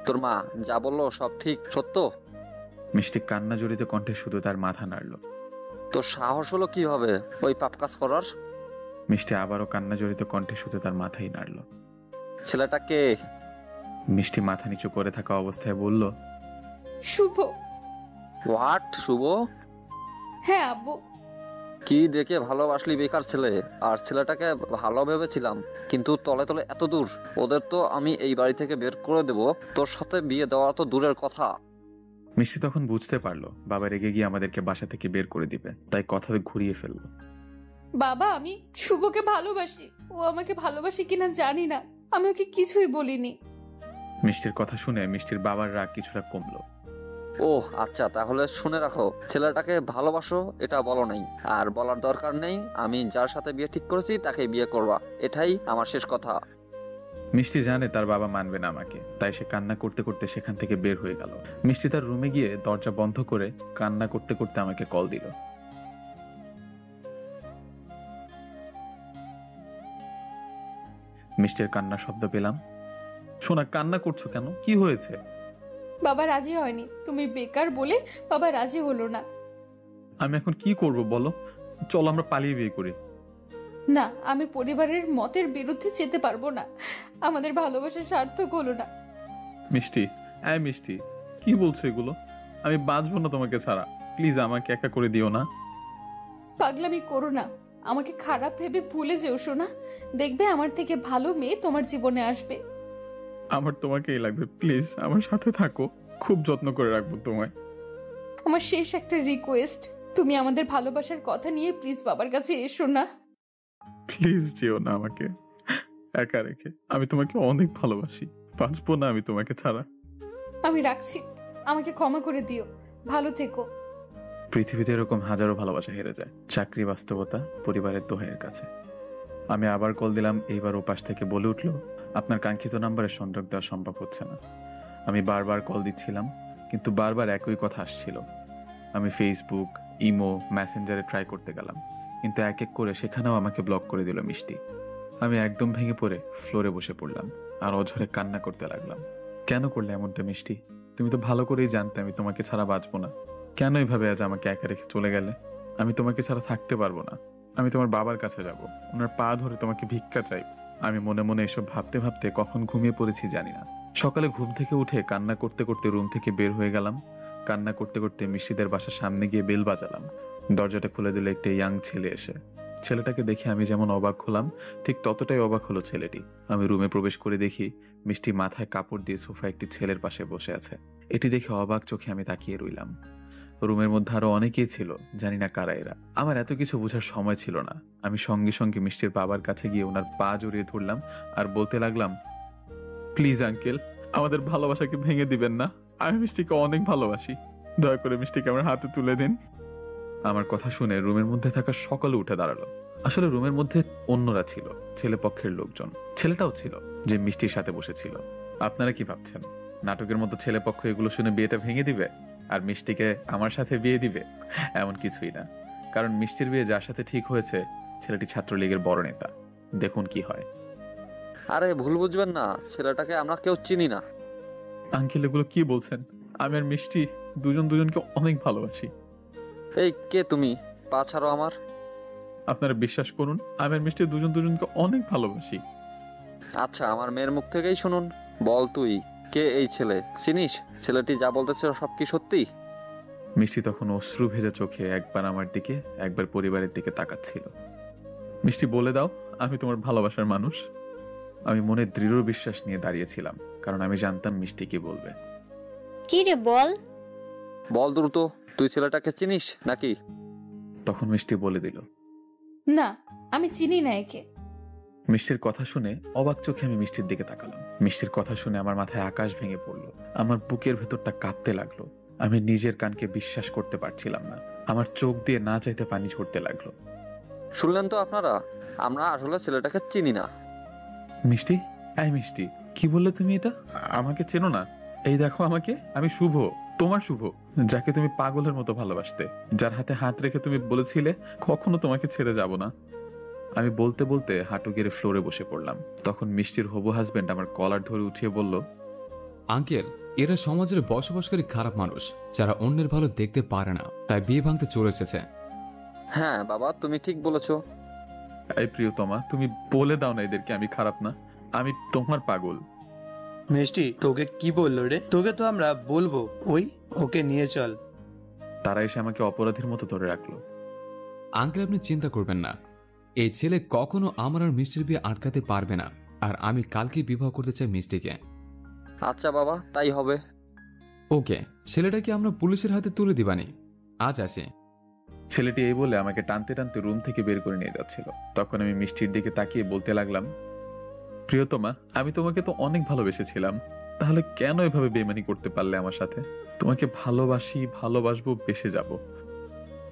তোর মা যা বললো সব ঠিক সত্য?
মিষ্টি কান্না জড়িত কণ্ঠে শুধু তার মাথা নাড়ল।
তোর সাহস হলো কিভাবে ওই পাপ কাজ করার?
মিষ্টি আবারও কান্না জড়িত কণ্ঠে শুধু তার মাথাই নাড়ল।
ছেলেটাকে?
মিষ্টি মাথা নিচু করে থাকা অবস্থায় বলল,
শুভ।
হোয়াট? শুভ?
হ্যাঁ আব্বু।
কি দেখে ভালোবাসলি বেকার ছেলে? আর ছেলেটাকে ভালো ভেবেছিলাম, কিন্তু তলে তলে এত দূর। ওদের তো আমি এই বাড়ি থেকে বের করে দেব, তোর সাথে বিয়ে দেওয়া তো দূরের কথা।
মিষ্টি তখন বুঝতে পারলো বাবা রেগে গিয়ে আমাদেরকে বাসা থেকে বের করে দিবে, তাই কথা ঘুরিয়ে ফেললো।
বাবা, আমি শুভকে ভালোবাসি। ও আমাকে ভালোবাসে কিনা জানি না, আমি ওকে কিছুই বলিনি।
মিষ্টির কথা শুনে মিষ্টির বাবার রাগ কিছুটা কমলো।
ও আচ্ছা, তাহলে শুনে রাখো, ছেলেটাকে ভালোবাসো এটা বলো নাই, আর বলার দরকার নেই। আমি যার সাথে বিয়ে ঠিক করেছি তাকে বিয়ে করবা, এটাই আমার শেষ কথা।
মিষ্টি জানে তার বাবা মানবে না আমাকে, তাই সে কান্না করতে করতে সেখান থেকে বের হয়ে গেল। মিষ্টি তার রুমে গিয়ে দরজা বন্ধ করে কান্না করতে করতে আমাকে কল দিল। মিষ্টির কান্নার শব্দ পেলাম। শোনা, কান্না করছো কেন? কি হয়েছে?
বাবা রাজি হয়নি, তুমি বেকার বলে বাবা রাজি হলো না।
আমি এখন কি করব বলো? চলো আমরা পালিয়ে বিয়ে করি।
না, আমি পরিবারের মতের বিরুদ্ধে যেতে পারবো না। আমাদের ভালোবাসা সার্থক হলো না।
মিষ্টি, মিষ্টি, কি বলছো এগুলো? আমি বাঁচবো না তোমাকে ছাড়া। প্লিজ আমাকে একা করে দিও না।
পাগলামি করো না, আমাকে খারাপ ভেবে ভুলে যেও সোনা। দেখবে আমার থেকে ভালো মেয়ে তোমার জীবনে আসবে।
আমার তোমাকেই লাগবে, প্লিজ আমার সাথে থাকো। খুব যত্ন করে রাখবো তোমায়।
আমার শেষ একটা রিকোয়েস্ট, তুমি আমাদের ভালোবাসার কথা নিয়ে প্লিজ বাবার কাছে এসো না।
প্লিজ যেও না আমাকে একা রেখে। আমি তোমাকে অনেক ভালোবাসি, বাঁচবো না আমি তোমাকে ছাড়া।
আমি রাখছি, আমাকে ক্ষমা করে দিও। ভালো থেকো।
পৃথিবীতে এরকম হাজারো ভালোবাসা হেরে যায়, চাকরি, বাস্তবতা, পরিবারের দোহাইয়ের কাছে। আমি আবার কল দিলাম। এইবার ওপাশ থেকে বলে উঠলো, আপনার কাঙ্ক্ষিত নাম্বারে সংযোগ দেওয়া সম্ভব হচ্ছে না। আমি বারবার কল দিচ্ছিলাম, কিন্তু বারবার একই কথা আসছিল। আমি ফেসবুক, ইমো, মেসেঞ্জারে ট্রাই করতে গেলাম, কিন্তু এক এক করে সেখানেও আমাকে ব্লক করে দিল মিষ্টি। আমি একদম ভেঙে পড়ে ফ্লোরে বসে পড়লাম আর অঝরে কান্না করতে লাগলাম। কেন করলে এমনটা মিষ্টি? তুমি তো ভালো করেই জানতে আমি তোমাকে ছাড়া বাঁচবো না। কেন এইভাবে আজ আমাকে একা রেখে চলে গেলে? আমি তোমাকে ছাড়া থাকতে পারবো না। আমি তোমার বাবার কাছে যাব, ওনার পা ধরে তোমাকে ভিক্ষা চাইব। আমি মনে মনে এসব ভাবতে ভাবতে কখন ঘুমিয়ে পড়েছি জানি না। সকালে ঘুম থেকে উঠে কান্না করতে করতে রুম থেকে বের হয়ে গেলাম। কান্না করতে করতে মিষ্টিদের বাসার সামনে গিয়ে বেল বাজালাম। দরজাটা খুলে দিল একটা ইয়াং ছেলে এসে। ছেলেটাকে দেখে আমি যেমন অবাক হলাম, ঠিক ততটাই অবাক হলো ছেলেটি। আমি রুমে প্রবেশ করে দেখি মিষ্টি মাথায় কাপড় দিয়ে সোফা একটি ছেলের পাশে বসে আছে। এটি দেখে অবাক চোখে আমি তাকিয়ে রইলাম। রুমের মধ্যে আরো অনেকেই ছিল, জানি না কারা এরা। আমার এত কিছু বোঝার সময় ছিল না। আমি সঙ্গে সঙ্গে মিষ্টির বাবার কাছে গিয়ে ওনার পা জড়িয়ে ধরলাম আর বলতে লাগলাম, প্লিজ আঙ্কেল, আমাদের ভালোবাসাকে ভেঙে দিবেন না। আমি মিষ্টিকে অনেক ভালোবাসি, দয়া করে মিষ্টিকে আমার হাতে তুলে দিন। আমার কথা শুনে রুমের মধ্যে থাকা সকলে উঠে দাঁড়ালো। আসলে রুমের মধ্যে অন্যরা ছিল, ছেলে পক্ষের লোকজন। ছেলেটাও ছিল যে মিষ্টির সাথে বসেছিল। আপনারা কি ভাবছেন নাটকের মতো ছেলে পক্ষ এগুলো শুনে বিয়েটা ভেঙে দিবে আর মিষ্টিকে আমার সাথে বিয়ে দিবে? এমন কিছুই না। কারণ মিষ্টির বিয়ে যার সাথে ঠিক হয়েছে ছেলেটি ছাত্রলীগের বড় নেতা। দেখুন কি হয়।
আরে ভুল বুঝবেন না, ছেলেটাকে আমরা কেউ চিনি না।
আঙ্কেল এগুলো কি বলছেন? আমি আর মিষ্টি দুজনকে অনেক ভালোবাসি।
এই কে তুমি? পা ছাড়ো আমার।
আপনারা বিশ্বাস করুন, আমি আর মিষ্টি দুজনকে অনেক ভালোবাসি।
আচ্ছা, আমার মেয়ের মুখ থেকেই শুনুন। বল তুই কে এই ছেলে? চিনিস ছেলেটি যা বলতেছে সব কি সত্যি?
মিষ্টি তখন অশ্রু ভেজা চোখে একবার আমার দিকে একবার পরিবারের দিকে তাকাচ্ছিল। মিষ্টি বলে দাও, আমি তোমার ভালোবাসার মানুষ। আমি মনে দৃঢ় বিশ্বাস নিয়ে দাঁড়িয়েছিলাম, কারণ আমি জানতাম মিষ্টি কি বলবে।
কি রে বল?
বল দ্রুত, তুই ছেলেটাকে চিনিস নাকি?
তখন মিষ্টি বলে দিল,
না, আমি চিনি না একে।
মিষ্টির কথা শুনে অবাক চোখে আমি মিষ্টির দিকে তাকালাম। মিষ্টির কথা শুনে আমার মাথায় আকাশ ভেঙে পড়লো। আমার বুকের ভেতরটা কাঁপতে লাগলো। আমি নিজের কানকে বিশ্বাস করতে পারছিলাম না। আমার চোখ দিয়ে না চাইতে পানি ঝরতে লাগলো।
শুনলেন তো আপনারা, আমরা আসলে ছেলেটাকে চিনি না।
মিষ্টি, এই মিষ্টি, কি বললে তুমি? এটা আমাকে চেনো না? এই দেখো আমাকে, আমি শুভ, তোমার শুভ, যাকে তুমি পাগলের মতো ভালোবাসতে, যার হাতে হাত রেখে তুমি বলেছিলে কখনো তোমাকে ছেড়ে যাব না। আমি বলতে বলতে হাঁটু গেড়ে ফ্লোরে বসে পড়লাম। তখন মিষ্টির হবু হাজবেন্ড আমার কলার ধরে উঠিয়ে বলল,
আঙ্কেল, এরা সমাজের বসবাসকারী খারাপ মানুষ, যারা অন্যের ভালো দেখতে পারে না, তাই বিয়ে ভাঙতে চলে এসেছে।
হ্যাঁ বাবা, তুমি ঠিক বলেছো।
এই প্রিয়তমা, তুমি বলে দাও না এদেরকে আমি খারাপ না, আমি তোমার পাগল।
মিষ্টি, তোকে কি বললো রে? তোকে তো আমরা বলবো, ওকে নিয়ে চল।
তারা এসে আমাকে অপরাধীর মতো ধরে রাখলো।
আঙ্কেল, আপনি চিন্তা করবেন না, এই ছেলে কখনো আমার আর মিষ্টির বিয়ে আটকাতে পারবে না। আর আমি কালকে বিবাহ করতে চাই মিষ্টিকে।
আচ্ছা বাবা, তাই হবে।
ওকে, ছেলেটাকে আমরা পুলিশের হাতে তুলে দিবানি। আজ আসে।
ছেলেটি এই বলে আমাকে টানতে টানতে রুম থেকে বের করে নিয়ে যাচ্ছিল। তখন আমি মিষ্টির দিকে তাকিয়ে বলতে লাগলাম, প্রিয়তমা, আমি তোমাকে তো অনেক ভালোবেসেছিলাম, তাহলে কেন এভাবে বেমানি করতে পারলে আমার সাথে? তোমাকে ভালোবাসি, ভালোবাসবো, বেসে যাব।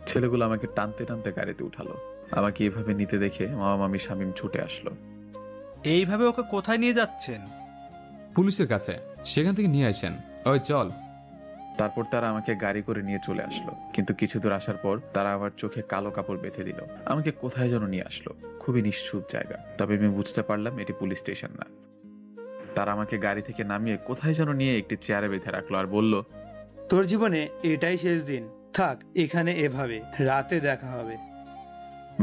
ছেলেগুলো আমাকে টানতে টানতে গাড়িতে উঠালো। আমাকে এভাবে নিতে দেখে মামা মামি শামীম ছুটে আসলো।
এইভাবে ওকে কোথায় নিয়ে যাচ্ছেন?
পুলিশের কাছে, সেখান থেকে নিয়ে আসেন। ওই চল।
তারপর তারা আমাকে গাড়ি করে নিয়ে চলে আসলো। কিন্তু কিছু দূর আসার পর তারা আমার চোখে কালো কাপড় বেঁধে দিল। আমাকে কোথায় যেন নিয়ে আসলো, খুবই নিশ্চুপ জায়গা। তবে আমি বুঝতে পারলাম এটি পুলিশ স্টেশন না। তারা আমাকে গাড়ি থেকে নামিয়ে কোথায় যেন নিয়ে একটি চেয়ারে বেঁধে রাখলো আর বলল,
তোর জীবনে এটাই শেষ দিন, থাক এখানে এভাবে, রাতে দেখা হবে।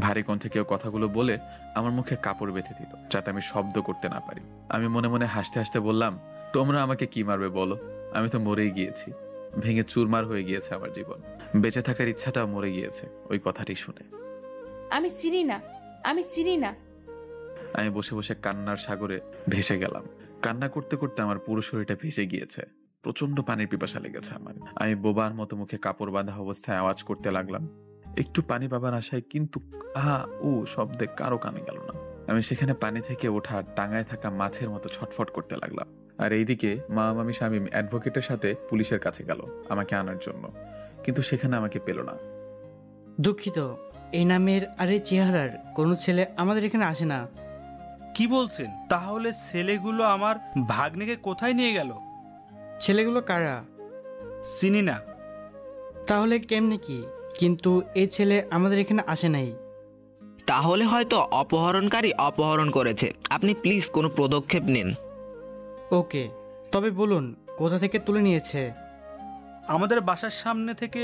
ভারী কণ্ঠে কেউ কথাগুলো বলে আমার মুখে কাপড় বেঁধে দিল, যাতে আমি শব্দ করতে না পারি। আমি মনে মনে হাসতে হাসতে বললাম, তোমরা আমাকে কি মারবে বলো? আমি তো মরেই গিয়েছি, ভেঙে চুরমার হয়ে গিয়েছে আমার জীবন, বেঁচে থাকার ইচ্ছাটাও মরে গিয়েছে ওই কথাটি শুনে।
আমি চিনি না, আমি চিনি না।
আমি বসে বসে কান্নার সাগরে ভেসে গেলাম। কান্না করতে করতে আমার পুরো শরীরটা ভেসে গিয়েছে। প্রচন্ড পানির পিপাসা লেগেছে আমার। আমি বোবার মতো মুখে কাপড় বাঁধা অবস্থায় আওয়াজ করতে লাগলাম, একটু পানি পাবার আশায়, কিন্তু শব্দে কারো কানে গেল না। আমি সেখানে পানি থেকে ওঠা টাঙায় থাকা মাছের মতো ছটফট করতে লাগলাম। আর এইদিকে মামা মামি শামীম অ্যাডভোকেটের সাথে পুলিশের কাছে গেল আমাকে আনার জন্য, কিন্তু সেখানে আমাকে পেল না।
দুঃখিত, এই নামের আর এই চেহারার কোনো ছেলে আমাদের এখানে আসে না।
কি বলছেন? তাহলে ছেলেগুলো আমার ভাগ্নেকে কোথায় নিয়ে গেল?
ছেলেগুলো কারা?
চিনি না।
তাহলে কেমনে কি? কিন্তু এই ছেলে আমাদের এখানে আসে নাই।
তাহলে হয়তো অপহরণকারী অপহরণ করেছে। আপনি প্লিজ কোনো পদক্ষেপ নিন।
ওকে, তবে বলুন কোথা থেকে তুলে নিয়েছে?
আমাদের বাসার সামনে থেকে।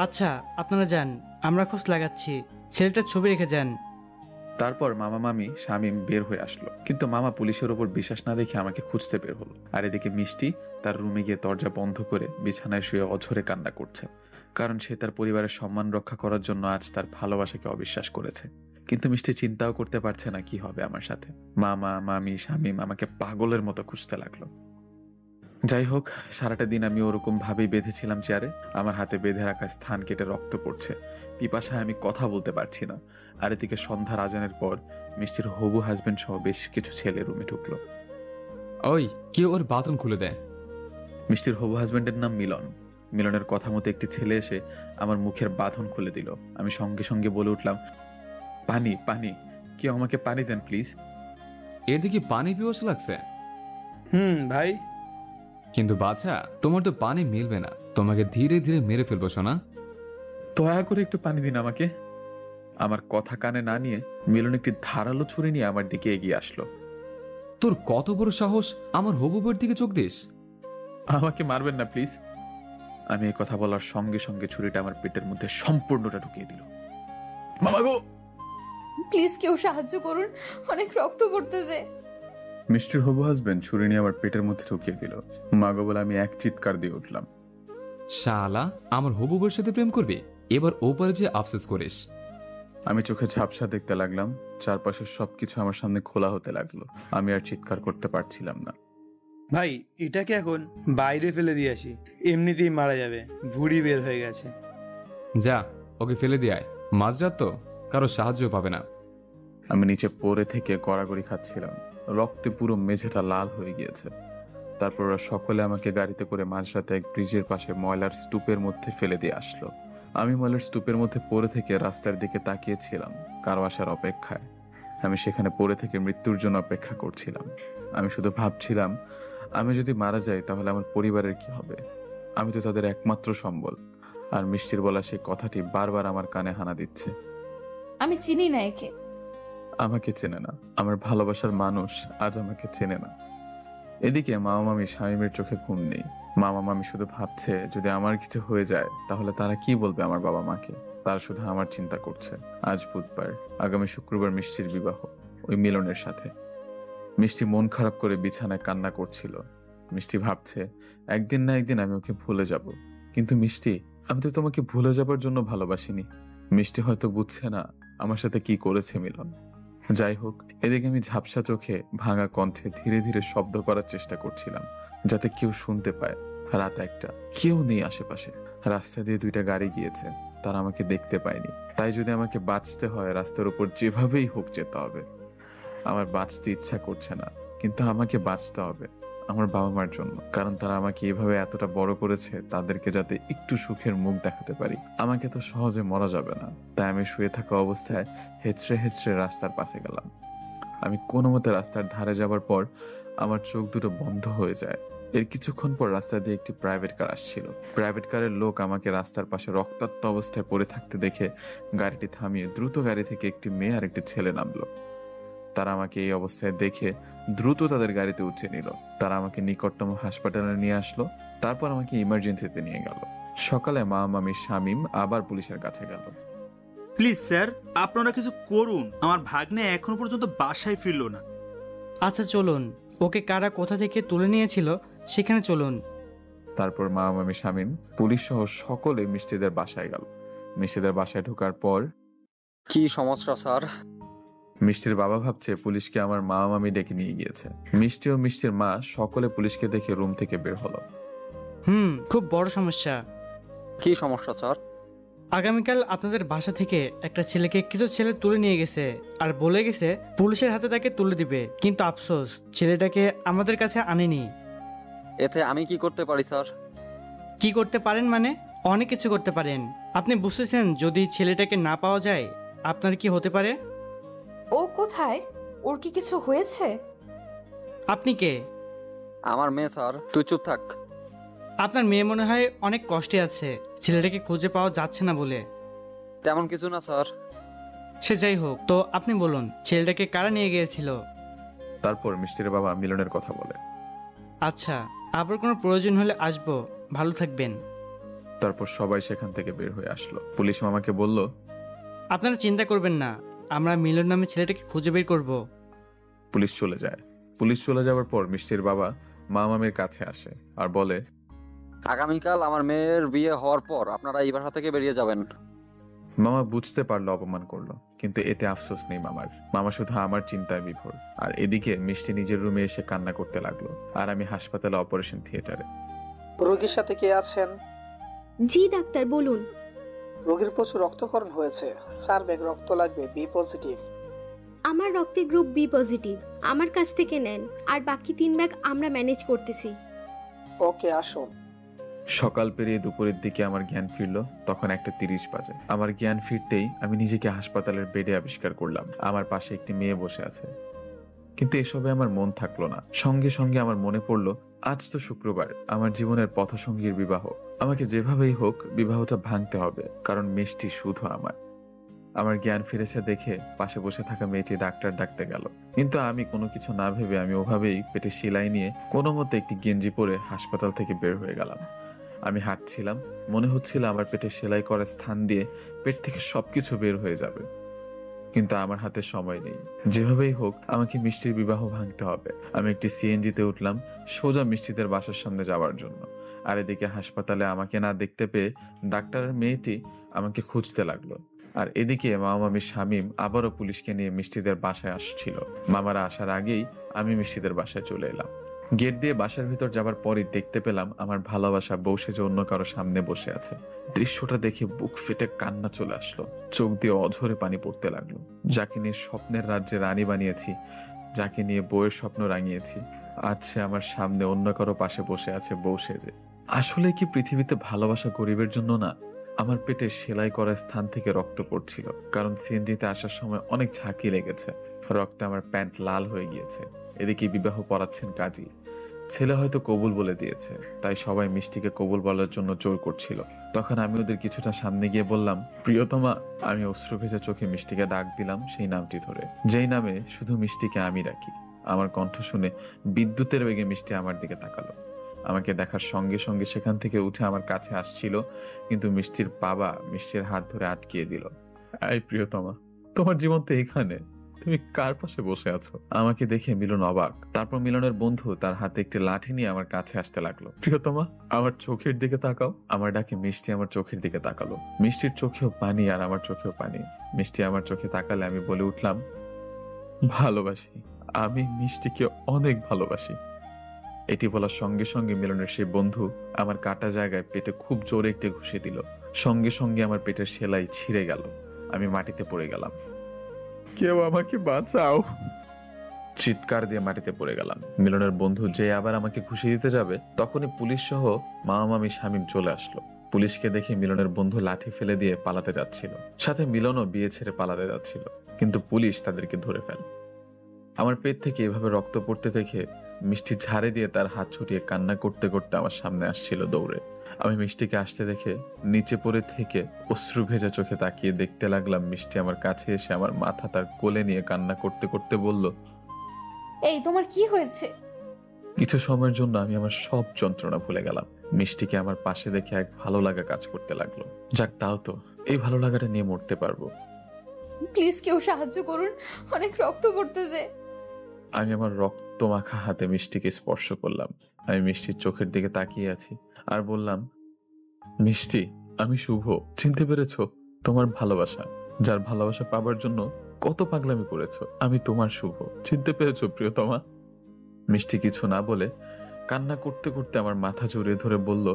আচ্ছা, আপনারা যান, আমরা খোঁজ লাগাচ্ছি। ছেলেটার ছবি রেখে যান।
তারপর মামা মামি শামীম বের হয়ে আসলো, কিন্তু মামা পুলিশের ওপর বিশ্বাস না রেখে আমাকে খুঁজতে বের হলো। আর এদিকে মিষ্টি তার রুমে গিয়ে দরজা বন্ধ করে বিছানায় শুয়ে অঝরে কান্না করছে, কারণ সে তার পরিবারের সম্মান রক্ষা করার জন্য আজ তার ভালোবাসাকে অবিশ্বাস করেছে। কিন্তু মিষ্টি চিন্তাও করতে পারছে না কি হবে আমার সাথে। মামা মামি শামীম আমাকে পাগলের মতো খুঁজতে লাগলো। যাই হোক, সারাটা দিন আমি ওরকম ভাবেই বেঁধেছিলাম চেয়ারে। আমার হাতে বেঁধে রাখা স্থান কেটে রক্ত পড়ছে, পিপাসায় আমি কথা বলতে পারছি না। আর এদিকে সন্ধ্যার আজানের পর মিষ্টির হবু হাজবেন্ড সহ বেশ কিছু ছেলে রুমে ঢুকলো।
ওই কেউ ওর বাথরুম খুলে দেয়।
মিষ্টির হবু হাজবেন্ডের নাম মিলন। মিলনের কথা মতো একটি ছেলে এসে আমার মুখের বাঁধন খুলে দিল। আমি সঙ্গে সঙ্গে বলে উঠলাম, পানি পানি, কেউ আমাকে পানি দেন প্লিজ।
এর দিকে পানি পিপাসা লাগছে?
ভাই।
কিন্তু বাছা, তোমার তো পানি মিলবে না, তোমাকে ধীরে ধীরে মেরে ফেলবো সোনা।
দয়া করে একটু পানি দিন আমাকে। আমার কথা কানে না নিয়ে মিলন একটি ধারালো ছুরি নিয়ে আমার দিকে এগিয়ে আসলো।
তোর কত বড় সাহস আমার হবু বউয়ের দিকে চোখ দিস?
আমাকে মারবেন না প্লিজ। আমি এই কথা বলার সঙ্গে সঙ্গে ছুরিটা আমার পেটের মধ্যে সম্পূর্ণটা ঢুকিয়ে দিল। মামা গো,
প্লিজ কেউ সাহায্য করুন, অনেক রক্ত পড়তেছে।
মিষ্টির হবু হাজবেন্ড ছুরি নিয়ে আমার পেটের মধ্যে ঢুকিয়ে দিল। মা গো বলে আমি এক চিৎকার দিয়ে উঠলাম।
শালা, আমার হবু বউয়ের সাথে প্রেম করবি? এবার ওপারে যে আফসোস করিস।
আমি চোখে ঝাপসা দেখতে লাগলাম। চারপাশের সবকিছু আমার সামনে খোলা হতে লাগলো। আমি আর চিৎকার করতে পারছিলাম না।
ভাই, এটাকে এখন বাইরে ফেলে দিয়ে আসি, এমনিতেই মারা যাবে, ভুঁড়ি বের হয়ে গেছে।
যা, ওকে ফেলে দিয়ে আয়, মাঝরাত তো, কারো সাহায্য পাবে না।
আমি নিচে পড়ে থেকে গড়াগড়ি খাচ্ছিলাম। রক্তে পুরো মেঝেটা লাল হয়ে গিয়েছে। তারপর ওরা সকলে আমাকে গাড়িতে করে মাঝরাতে এক ব্রিজের পাশে ময়লার স্তূপের মধ্যে ফেলে দিয়ে আসলো। আমি ময়লার স্তূপের মধ্যে পড়ে থেকে রাস্তার দিকে তাকিয়েছিলাম, কারো আসার অপেক্ষায়। আমি সেখানে পড়ে থেকে মৃত্যুর জন্য অপেক্ষা করছিলাম। আমি শুধু ভাবছিলাম, আমি যদি মারা যাই তাহলে আমার পরিবারের কি হবে? আমি তো তাদের একমাত্র সম্বল। আর মিষ্টির বলা সেই কথাটি বারবার আমার কানে হানা দিচ্ছে।
আমি চিনি না একে।
আমাকে চেনে না, আমার ভালোবাসার মানুষ আজ আমাকে চেনে না। এদিকে মামা মামি শামীমের চোখে ঘুম নেই। মামা মামি শুধু ভাবছে যদি আমার কিছু হয়ে যায় তাহলে তারা কি বলবে আমার বাবা মাকে। তারা শুধু আমার চিন্তা করছে। আজ বুধবার, আগামী শুক্রবার মিষ্টির বিবাহ, ওই মিলনের সাথে। মিষ্টি মন খারাপ করে বিছানায় কান্না করছিল। মিষ্টি ভাবছে একদিন না একদিন আমি ওকে ভুলে যাব। কিন্তু মিষ্টি, আমি তো তোমাকে ভুলে যাবার জন্য ভালোবাসিনি। মিষ্টি হয়তো বুঝছে না আমার সাথে কি করেছে মিলন। যাই হোক, এদিকে আমি ঝাপসা চোখে ভাঙা কণ্ঠে ধীরে ধীরে শব্দ করার চেষ্টা করছিলাম যাতে কেউ শুনতে পায়। রাত 1টা, কেউ নেই আশেপাশে। রাস্তা দিয়ে 2টা গাড়ি গিয়েছে, তারা আমাকে দেখতে পায়নি। তাই যদি আমাকে বাঁচতে হয় রাস্তার উপর যেভাবেই হোক যেতে হবে। আমার বাঁচতে ইচ্ছা করছে না, কিন্তু আমাকে বাঁচতে হবে আমার বাবা মার জন্য। কারণ তারা আমাকে এভাবে এতটা বড় করেছে, তাদেরকে যাতে একটু সুখের মুখ দেখাতে পারি। আমাকে তো সহজে মরা যাবে না। তাই আমি শুয়ে থাকা অবস্থায় হেঁচড়ে হেঁচড়ে রাস্তার পাশে গেলাম। আমি কোনো মতে রাস্তার ধারে যাবার পর আমার চোখ দুটো বন্ধ হয়ে যায়। এর কিছুক্ষণ পর রাস্তা দিয়ে একটি প্রাইভেট কার আসছিল। প্রাইভেট কারের লোক আমাকে রাস্তার পাশে রক্তাক্ত অবস্থায় পড়ে থাকতে দেখে গাড়িটি থামিয়ে দ্রুত গাড়ি থেকে একটি মেয়ে আর একটি ছেলে নামলো। তারা আমাকে এই অবস্থায় দেখে দ্রুত তাদের গাড়িতে উঠিয়ে নিল। তারা আমাকে নিকটতম হাসপাতালে নিয়ে আসলো। তারপর আমাকে ইমার্জেন্সিতে নিয়ে গেল। সকালে মা মামি শামীম আবার পুলিশের কাছে গেল।
প্লিজ স্যার, আপনারা কিছু করুন, আমার ভাগ্নে এখনো পর্যন্ত বাসায় ফিরলো না।
আচ্ছা চলুন, ওকে কারা কোথা থেকে তুলে নিয়েছিল সেখানে চলুন।
তারপর মা মামি শামীম পুলিশ সহ সকলে মিষ্টিদের বাসায় গেল। মিষ্টিদের বাসায় ঢোকার পর
কি সমস্যা স্যার?
মিষ্টির বাবা ভাবছে পুলিশকে আমার মা মামি ডেকে নিয়ে গিয়েছে। মিষ্টি ও মিষ্টির মা সকলে পুলিশকে দেখে রুম থেকে বের হলো।
খুব বড় সমস্যা।
কি সমস্যা স্যার?
আগামীকাল আপনাদের বাসা থেকে একটা ছেলেকে কিছু ছেলে তুলে নিয়ে গেছে আর বলে গেছে পুলিশের হাতে তাকে তুলে দিবে। কিন্তু আফসোস, ছেলেটাকে আমাদের কাছে আনেনি।
এতে আমি কি করতে পারি স্যার?
কি করতে পারেন মানে? অনেক কিছু করতে পারেন। আপনি বুঝতেছেন যদি ছেলেটাকে না পাওয়া যায় আপনার কি হতে পারে?
ও কোথায়? ওর কি কিছু হয়েছে?
আপনি কে?
আমার মেয়ে স্যার। তুই চুপ থাক।
আপনার মেয়ে মনে হয় অনেক কষ্টে আছে, ছেলেটাকে খুঁজে পাওয়া যাচ্ছে না বলে।
তেমন কিছু না স্যার।
সে যাই হোক, তো আপনি বলুন ছেলেটাকে কারা নিয়ে গিয়েছিল?
তারপর মিষ্টির বাবা মিলনের কথা বলে।
আচ্ছা, আবার কোনো প্রয়োজন হলে আসবো, ভালো থাকবেন।
তারপর সবাই সেখান থেকে বের হয়ে আসলো। পুলিশ মামাকে বলল,
আপনারা চিন্তা করবেন না, আমরা মিলন নামে ছেলেটাকে খুঁজে বের করব।
পুলিশ চলে যায়। পুলিশ চলে যাওয়ার পর মিষ্টির বাবা মা মামির কাছে আসে আর বলে,
আগামীকাল আমার মেয়ের বিয়ে হওয়ার পর আপনারা এই বাসা থেকে বেরিয়ে যাবেন।
মামা বুঝতে পারলো অপমান করলো, কিন্তু এতে আফসোস নেই মামার। মামা শুধু আমার চিন্তায় বিভোর। আর এদিকে মিষ্টি নিজের রুমে এসে কান্না করতে লাগলো, আর আমি হাসপাতালে অপারেশন থিয়েটারে।
রোগীর সাথে কে আছেন?
জি ডাক্তার, বলুন।
রোগীর প্রচুর রক্তক্ষরণ হয়েছে, 4 ব্যাগ রক্ত লাগবে, বি পজিটিভ।
আমার রক্তের গ্রুপ বি পজিটিভ, আমার কাছ থেকে নেন, আর বাকি 3 ব্যাগ আমরা ম্যানেজ করতেছি।
ওকে, আসুন।
সকাল পেরিয়ে দুপুরের দিকে আমার জ্ঞান ফিরলো। তখন 1:30 বাজে। আমার জ্ঞান ফিরতেই আমি নিজেকে হাসপাতালের বেডে আবিষ্কার করলাম। আমার পাশে একটি মেয়ে বসে আছে। কিন্তু এসবে আমার মন থাকলো না। সঙ্গে সঙ্গে আমার মনে পড়লো আজ তো শুক্রবার, আমার জীবনের পথসঙ্গীর বিবাহ। আমাকে যেভাবেই হোক বিবাহটা ভাঙতে হবে, কারণ মিষ্টি শুধু আমার। আমার জ্ঞান ফিরেছে দেখে পাশে বসে থাকা মেয়েটি ডাক্তার ডাকতে গেল, কিন্তু আমি কোনো কিছু না ভেবে আমি ওভাবেই পেটে সেলাই নিয়ে কোনো মতে একটি গেঞ্জি পরে হাসপাতাল থেকে বের হয়ে গেলাম। আমি হাঁটছিলাম, মনে হচ্ছিল আমার পেটে সেলাই করার স্থান দিয়ে পেট থেকে সবকিছু বের হয়ে যাবে, কিন্তু আমার হাতে সময় নেই। যেভাবেই হোক আমাকে মিষ্টির বিবাহ ভাঙতে হবে। আমি একটি সিএনজিতে উঠলাম সোজা মিষ্টিদের বাসার সামনে যাওয়ার জন্য। আর এদিকে হাসপাতালে আমাকে না দেখতে পেয়ে ডাক্তারের মেয়েটি আমাকে খুঁজতে লাগলো। আর এদিকে মামামি শামীম আবারও পুলিশকে নিয়ে মিষ্টিদের বাসায় আসছিল। মামারা আসার আগেই আমি মিষ্টিদের বাসায় চলে এলাম। গেট দিয়ে বাসার ভিতর যাবার পরই দেখতে পেলাম আমার ভালোবাসা বউ সেজে অন্য কারো সামনে বসে আছে। দৃশ্যটা দেখে বুক ফেটে কান্না চলে আসলো, চোখ দিয়ে অঝরে পানি পড়তে লাগলো। যাকে নিয়ে স্বপ্নের রাজ্যে রানী বানিয়েছি, যাকে নিয়ে বউয়ের স্বপ্ন রাঙিয়েছি, আজ সে আমার সামনে অন্য কারো পাশে বসে আছে বউ সেজে। আসলে কি পৃথিবীতে ভালোবাসা গরিবের জন্য না? আমার পেটে সেলাই করা স্থান থেকে রক্ত পড়ছিল, কারণ সিএনজিতে আসার সময় অনেক ঝাঁকি লেগেছে। রক্তে আমার প্যান্ট লাল হয়ে গিয়েছে। এদিকে বিবাহ পড়াচ্ছেন কাজী। ছেলে হয়তো কবুল বলে দিয়েছে, তাই সবাই মিষ্টিকে কবুল বলার জন্য জোর করছিল। তখন আমি ওদের কিছুটা সামনে গিয়ে বললাম, প্রিয়তমা। আমি অশ্রু ভেজা চোখে মিষ্টিকে ডাক দিলাম সেই নামটি ধরে, যেই নামে শুধু মিষ্টিকে আমি রাখি। আমার কণ্ঠ শুনে বিদ্যুতের বেগে মিষ্টি আমার দিকে তাকালো। আমাকে দেখার সঙ্গে সঙ্গে সেখান থেকে উঠে আমার কাছে আসছিল, কিন্তু মিষ্টির বাবা মিষ্টির হাত ধরে আটকিয়ে দিল। এই প্রিয়তমা, তোমার জীবন তো এইখানে, তুমি কার পাশে বসে আছো? আমাকে দেখে মিলন অবাক। তারপর মিলনের বন্ধু তার হাতে একটি লাঠি নিয়ে আমার কাছে আসতে লাগলো। প্রিয়তমা, আমার চোখের দিকে তাকাও। আমার ডাকে মিষ্টি আমার চোখের দিকে তাকালো। মিষ্টির চোখেও পানি আর আমার চোখেও পানি। মিষ্টি আমার চোখে তাকালে আমি বলে উঠলাম, ভালোবাসি, আমি মিষ্টিকে অনেক ভালোবাসি। এটি বলার সঙ্গে সঙ্গে মিলনের সেই বন্ধু আমার কাটা জায়গায় পেটে খুব জোরে একটি ঘুষি দিল। সঙ্গে সঙ্গে আমার পেটের সেলাই ছিঁড়ে গেল। আমি মাটিতে পড়ে গেলাম। কেউ আমাকে বাঁচাও! চিৎকার দিয়ে মাটিতে পড়ে গেলাম। মিলনের বন্ধু যে আবার আমাকে ঘুষি দিতে যাবে, তখনই পুলিশ সহ মামা মামি শামীম চলে আসলো। পুলিশকে দেখে মিলনের বন্ধু লাঠি ফেলে দিয়ে পালাতে যাচ্ছিল, সাথে মিলনও বিয়ে ছেড়ে পালাতে যাচ্ছিল, কিন্তু পুলিশ তাদেরকে ধরে ফেলে। আমার পেট থেকে এভাবে রক্ত পড়তে দেখে মিষ্টি ঝাড়ে দিয়ে তার হাত ছুটিয়ে কান্না করতে করতে আমার সামনে আসছিল দৌড়ে। আমি মিষ্টিকে আসতে দেখে নিচে পড়ে থেকে অশ্রু ভেজা চোখে তাকিয়ে দেখতে লাগলাম। মিষ্টি আমার কাছে এসে আমার মাথা তার কোলে নিয়ে কান্না করতে করতে বলল,
এই তোমার কি হয়েছে?
কিছু সময়ের জন্য আমি আমার সব যন্ত্রণা ভুলে গেলাম। মিষ্টিকে আমার পাশে দেখে এক ভালো লাগা কাজ করতে লাগলো। যাক, তাও তো এই ভালো লাগাটা নিয়ে মরতে পারবো।
প্লিজ কেউ সাহায্য করুন, অনেক রক্ত পড়তেছে।
আমি আমার রক্ত মাখা হাতে মিষ্টিকে স্পর্শ করলাম। আমি মিষ্টির চোখের দিকে তাকিয়ে আছি আর বললাম, মিষ্টি, আমি শুভ। চিনতে পেরেছো? তোমার ভালোবাসা, যার ভালোবাসা পাবার জন্য কত পাগলামি করেছো, আমি তোমার শুভ। চিনতে পেরেছো প্রিয়তমা? মিষ্টি কিছু না বলে কান্না করতে করতে আমার মাথা জড়িয়ে ধরে বলল,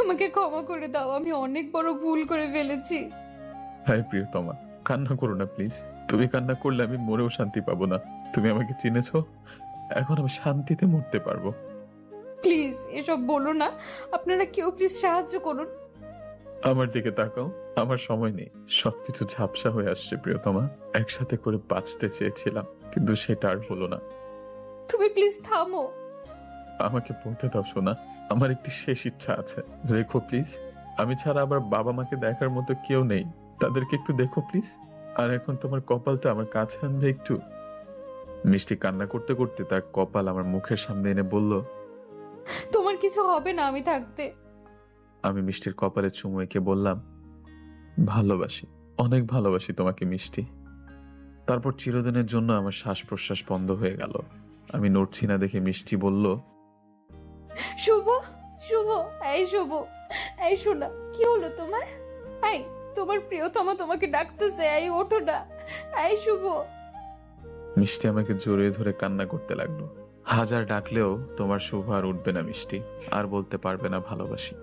আমাকে ক্ষমা করে দাও, আমি অনেক বড় ভুল করে ফেলেছি।
হ্যাঁ প্রিয়তমা, কান্না করো না প্লিজ। তুমি কান্না করলে আমি মরেও শান্তি পাবো না। তুমি আমাকে চিনেছো, এখন আমি শান্তিতে মরতে পারবো।
প্লিজ এসব বলো না, আপনারা কেউ প্লিজ সাহায্য করুন।
আমার দিকে তাকাও, আমার সময় নেই। সবকিছু ঝাপসা হয়ে আসছে প্রিয়তমা। একসাথে করে বাঁচতে চেয়েছিলাম, কিন্তু সেটা আর হলো না।
তুমি প্লিজ থামো।
আমাকে বলতে দাও সোনা, আমার একটি শেষ ইচ্ছা আছে। রেখো প্লিজ। আমি ছাড়া আবার বাবা মাকে দেখার মতো কেউ নেই, তাদেরকে একটু দেখো প্লিজ। আর এখন তোমার কপালটা আমার কাছে আনবে একটু। মিষ্টি কান্না করতে করতে তার কপাল আমার মুখের সামনে এনে বলল,
তোমার কিছু হবে না আমি থাকতে।
আমি মিষ্টির কপালে চুমু এঁকে বললাম, ভালোবাসি, অনেক ভালোবাসি তোমাকে মিষ্টি। তারপর চিরদিনের জন্য আমার শ্বাস প্রশ্বাস বন্ধ হয়ে গেল। আমি নড়ছি না দেখে মিষ্টি বলল,
শুভ, শুভ, এই শুভ, এই শোনা, কি হলো তোমার? এই তোমার প্রিয়তমা তোমাকে ডাকতেছে, এই ওঠো না, এই শুভ।
মিষ্টি আমাকে জড়িয়ে ধরে কান্না করতে লাগলো। হাজার ডাকলেও তোমার শুভ আর উঠবে না মিষ্টি, আর বলতে পারবে না ভালোবাসি।